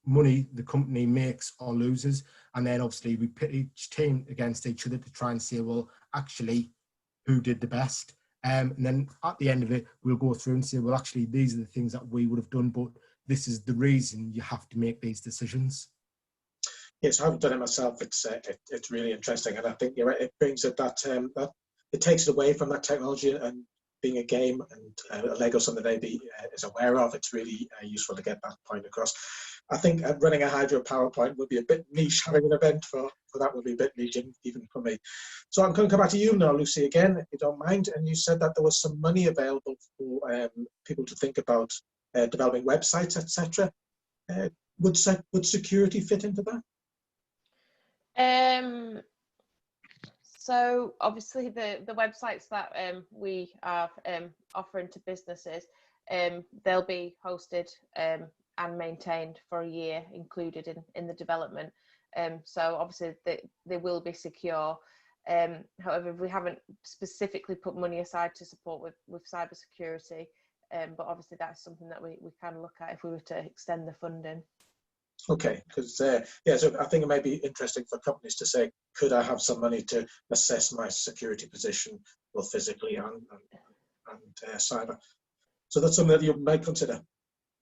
money the company makes or loses. And then obviously we pit each team against each other to try and say, well, actually, who did the best? And then at the end of it, we'll go through and say, well, actually, these are the things that we would have done, but this is the reason you have to make these decisions. Yes, I haven't done it myself. It's really interesting, and I think you're right. It brings it that it takes it away from that technology and being a game and a Lego something they is aware of. It's really useful to get that point across. I think running a hydro power plant would be a bit niche. Having an event for that would be a bit niche, even for me. So I'm going to come back to you now, Lucy, again, if you don't mind. And you said that there was some money available for people to think about developing websites, etc. Would security fit into that? So obviously the websites that we are offering to businesses, they'll be hosted and maintained for a year, included in the development. So obviously they will be secure. However, we haven't specifically put money aside to support with cybersecurity, but obviously that's something that we can look at if we were to extend the funding. Okay, because yeah, so I think it might be interesting for companies to say, could I have some money to assess my security position, both physically and cyber? So that's something that you might consider.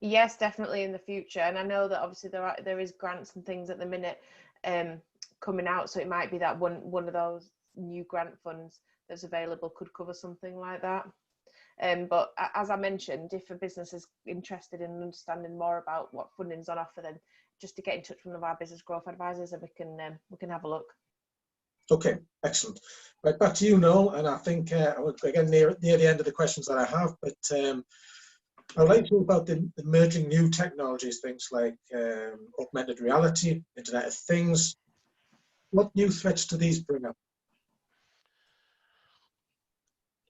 Yes, definitely in the future. And I know that obviously there is grants and things at the minute coming out, so it might be that one of those new grant funds that's available could cover something like that. But as I mentioned, if a business is interested in understanding more about what funding's on offer, then just to get in touch with one of our business growth advisors, and we can have a look. Okay, excellent. Right, back to you, Noel. And I think we're again near the end of the questions that I have, but I'd like to talk about the emerging new technologies, things like augmented reality, Internet of Things. What new threats do these bring up?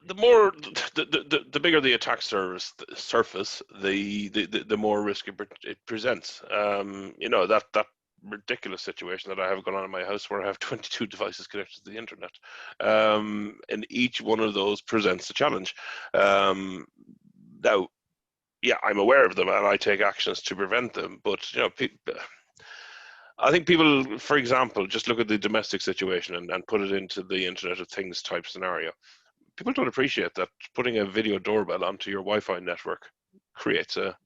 The more, the bigger the attack surface, the more risk it presents. You know, that ridiculous situation that I have going on in my house where I have 22 devices connected to the internet, and each one of those presents a challenge. Now, yeah, I'm aware of them and I take actions to prevent them, but you know, I think people, for example, just look at the domestic situation and put it into the Internet of Things type scenario. People don't appreciate that putting a video doorbell onto your Wi-Fi network creates a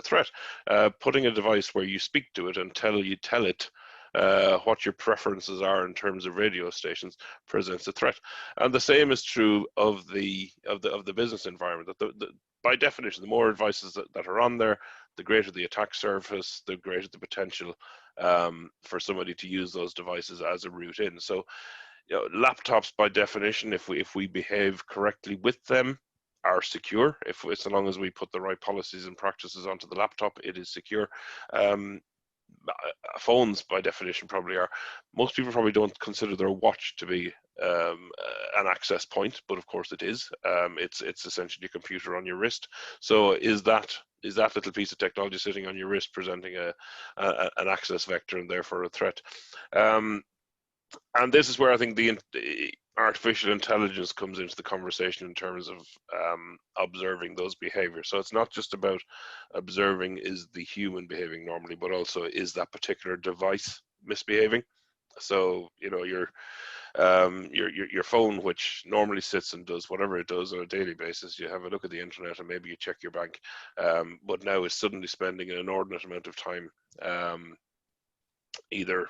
threat. Putting a device where you speak to it and tell it what your preferences are in terms of radio stations presents a threat. And the same is true of the business environment. That by definition, the more devices that are on there, the greater the attack surface, the greater the potential for somebody to use those devices as a route in. So, you know, laptops by definition, if we behave correctly with them, are secure. If so long as we put the right policies and practices onto the laptop, it is secure. Phones by definition probably are. Most people probably don't consider their watch to be an access point, but of course it is. It's essentially a computer on your wrist. So is that little piece of technology sitting on your wrist presenting an access vector and therefore a threat? And this is where I think the artificial intelligence comes into the conversation in terms of observing those behaviors. So it's not just about observing is the human behaving normally, but also is that particular device misbehaving. So, you know, your phone, which normally sits and does whatever it does on a daily basis, you have a look at the internet and maybe you check your bank, but now is suddenly spending an inordinate amount of time either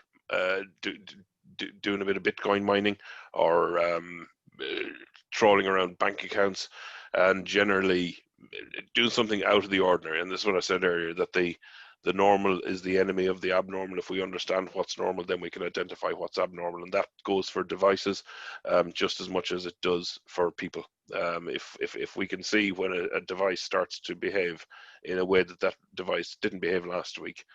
doing a bit of Bitcoin mining or trawling around bank accounts and generally doing something out of the ordinary. And this is what I said earlier, that the normal is the enemy of the abnormal. If we understand what's normal, then we can identify what's abnormal. And that goes for devices just as much as it does for people. If we can see when a device starts to behave in a way that device didn't behave last week,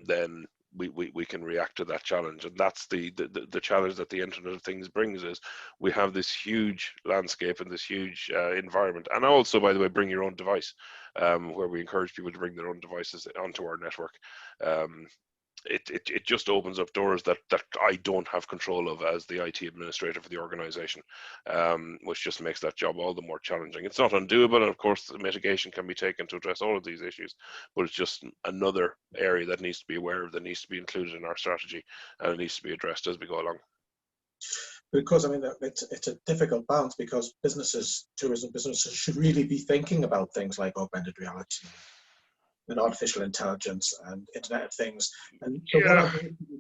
then we can react to that challenge. And that's the challenge that the Internet of Things brings, is we have this huge landscape and this huge environment. And also, by the way, bring your own device, where we encourage people to bring their own devices onto our network. It just opens up doors that I don't have control of as the IT administrator for the organization, which just makes that job all the more challenging. It's not undoable, and of course the mitigation can be taken to address all of these issues, but it's just another area that needs to be aware of, that needs to be included in our strategy, and it needs to be addressed as we go along. Because I mean, it's a difficult balance, because tourism businesses should really be thinking about things like augmented reality and artificial intelligence and Internet of Things. And so what are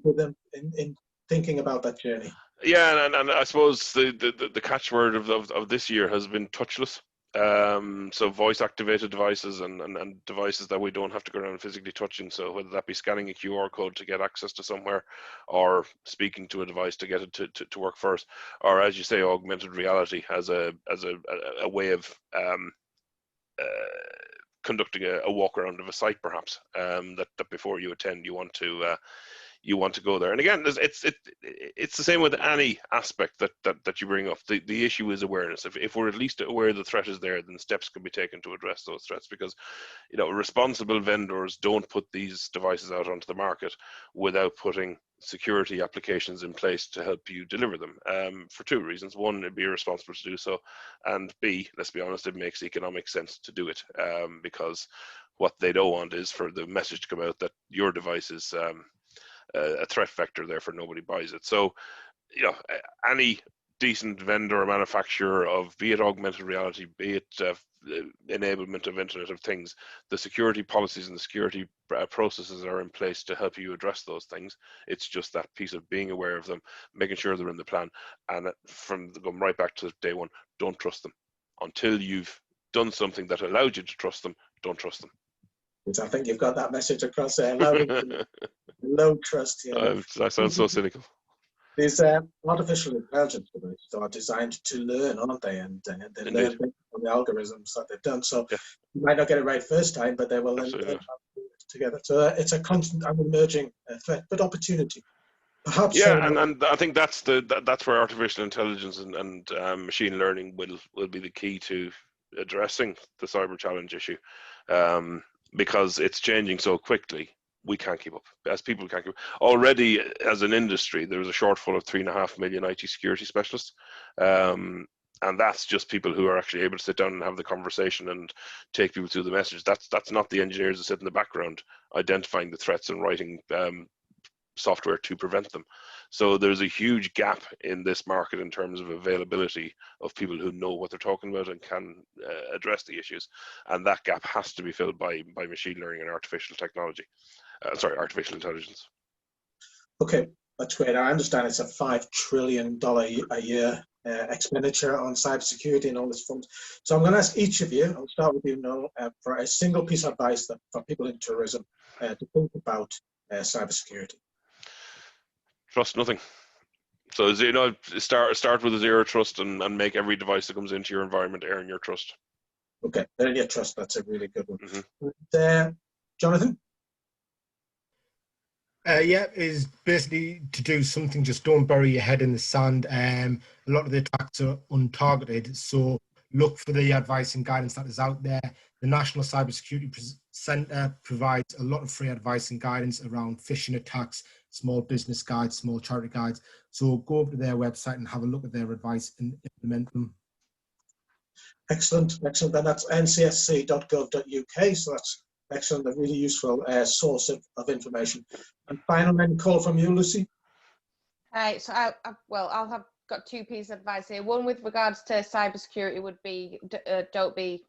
with them in thinking about that journey? Yeah, and I suppose the catchword of this year has been touchless. So voice activated devices and devices that we don't have to go around physically touching. So whether that be scanning a QR code to get access to somewhere, or speaking to a device to get it to work first, or as you say, augmented reality as a way of conducting a walk around of a site, perhaps, that before you attend you want to go there. And again, it's the same with any aspect that you bring up. The issue is awareness. If we're at least aware the threat is there, then steps can be taken to address those threats, because, you know, responsible vendors don't put these devices out onto the market without putting security applications in place to help you deliver them, for two reasons. One, it'd be irresponsible to do so, and B, let's be honest, it makes economic sense to do it, because What they don't want is for the message to come out that your device is a threat vector, therefore nobody buys it. So, you know, any decent vendor or manufacturer of, be it augmented reality, be it enablement of Internet of Things, the security policies and the security processes are in place to help you address those things. It's just that piece of being aware of them, making sure they're in the plan, and from going right back to day one, don't trust them. Until you've done something that allowed you to trust them, don't trust them. I think you've got that message across there. Low trust here. I sound so cynical. These artificial intelligence devices are designed to learn, aren't they? And they learn from the algorithms that they've done. So you might not get it right first time, but they will then together. So it's a constant and emerging threat, but opportunity. Perhaps. Yeah, and I think that's where artificial intelligence and machine learning will be the key to addressing the cyber challenge issue, because it's changing so quickly. We can't keep up. As people can't keep up. Already, as an industry, there's a shortfall of 3.5 million IT security specialists. And that's just people who are actually able to sit down and have the conversation and take people through the message. That's not the engineers that sit in the background identifying the threats and writing software to prevent them. So there's a huge gap in this market in terms of availability of people who know what they're talking about and can address the issues. And that gap has to be filled by machine learning and artificial technology. Artificial intelligence. Okay, that's great. I understand it's a $5 trillion a year expenditure on cybersecurity and all this funds. So I'm going to ask each of you, I'll start with you, Noel, for a single piece of advice for people in tourism to think about cybersecurity. Trust nothing. So, start with a zero trust and make every device that comes into your environment earn your trust. Okay, earn your trust. That's a really good one. Mm-hmm. Jonathan? Yeah, is basically to do something. Just don't bury your head in the sand. A lot of the attacks are untargeted, so look for the advice and guidance that is out there. The National Cybersecurity Centre provides a lot of free advice and guidance around phishing attacks, small business guides, small charity guides. So go over to their website and have a look at their advice and implement them. Excellent, excellent. And that's ncsc.gov.uk. So that's excellent, a really useful source of information. And final call from you, Lucy. Hi, so I'll have got two pieces of advice here. One with regards to cybersecurity would be don't be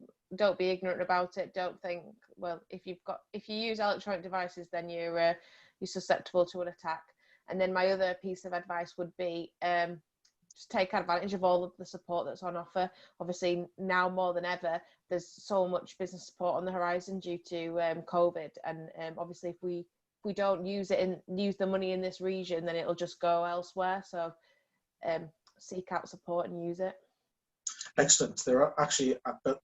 ignorant about it. Don't think, well, if you use electronic devices, then you're susceptible to an attack. And then my other piece of advice would be just take advantage of all of the support that's on offer. Obviously, now more than ever, there's so much business support on the horizon due to COVID, and obviously, if we don't use it and use the money in this region, then it'll just go elsewhere. So seek out support and use it. Excellent. There are actually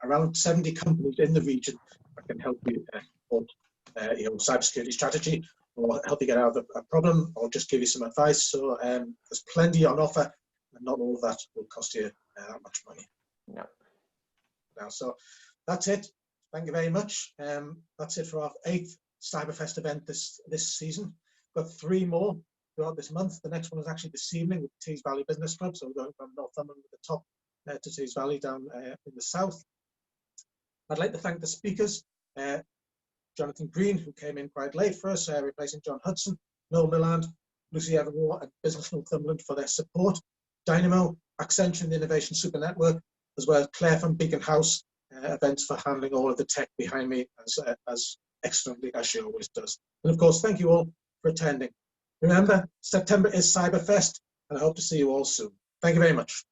around 70 companies in the region that can help you support your cybersecurity strategy, or help you get out of a problem, or just give you some advice. So there's plenty on offer, and not all of that will cost you that much money. No. Now, so that's it. Thank you very much. That's it for our 8th Cyberfest event this season. We've got 3 more throughout this month. The next one is actually this evening with the Tees Valley Business Club. So we're going from Northumberland at the top to Tees Valley down in the south. I'd like to thank the speakers, Jonathan Green, who came in quite late for us, replacing John Hudson, Noel Miland, Lucy Evermore, and Business Northumberland for their support, Dynamo, Accenture and the Innovation Super Network, as well as Claire from Beacon House Events for handling all of the tech behind me as excellently as she always does. And of course, thank you all for attending. Remember, September is Cyberfest, and I hope to see you all soon. Thank you very much.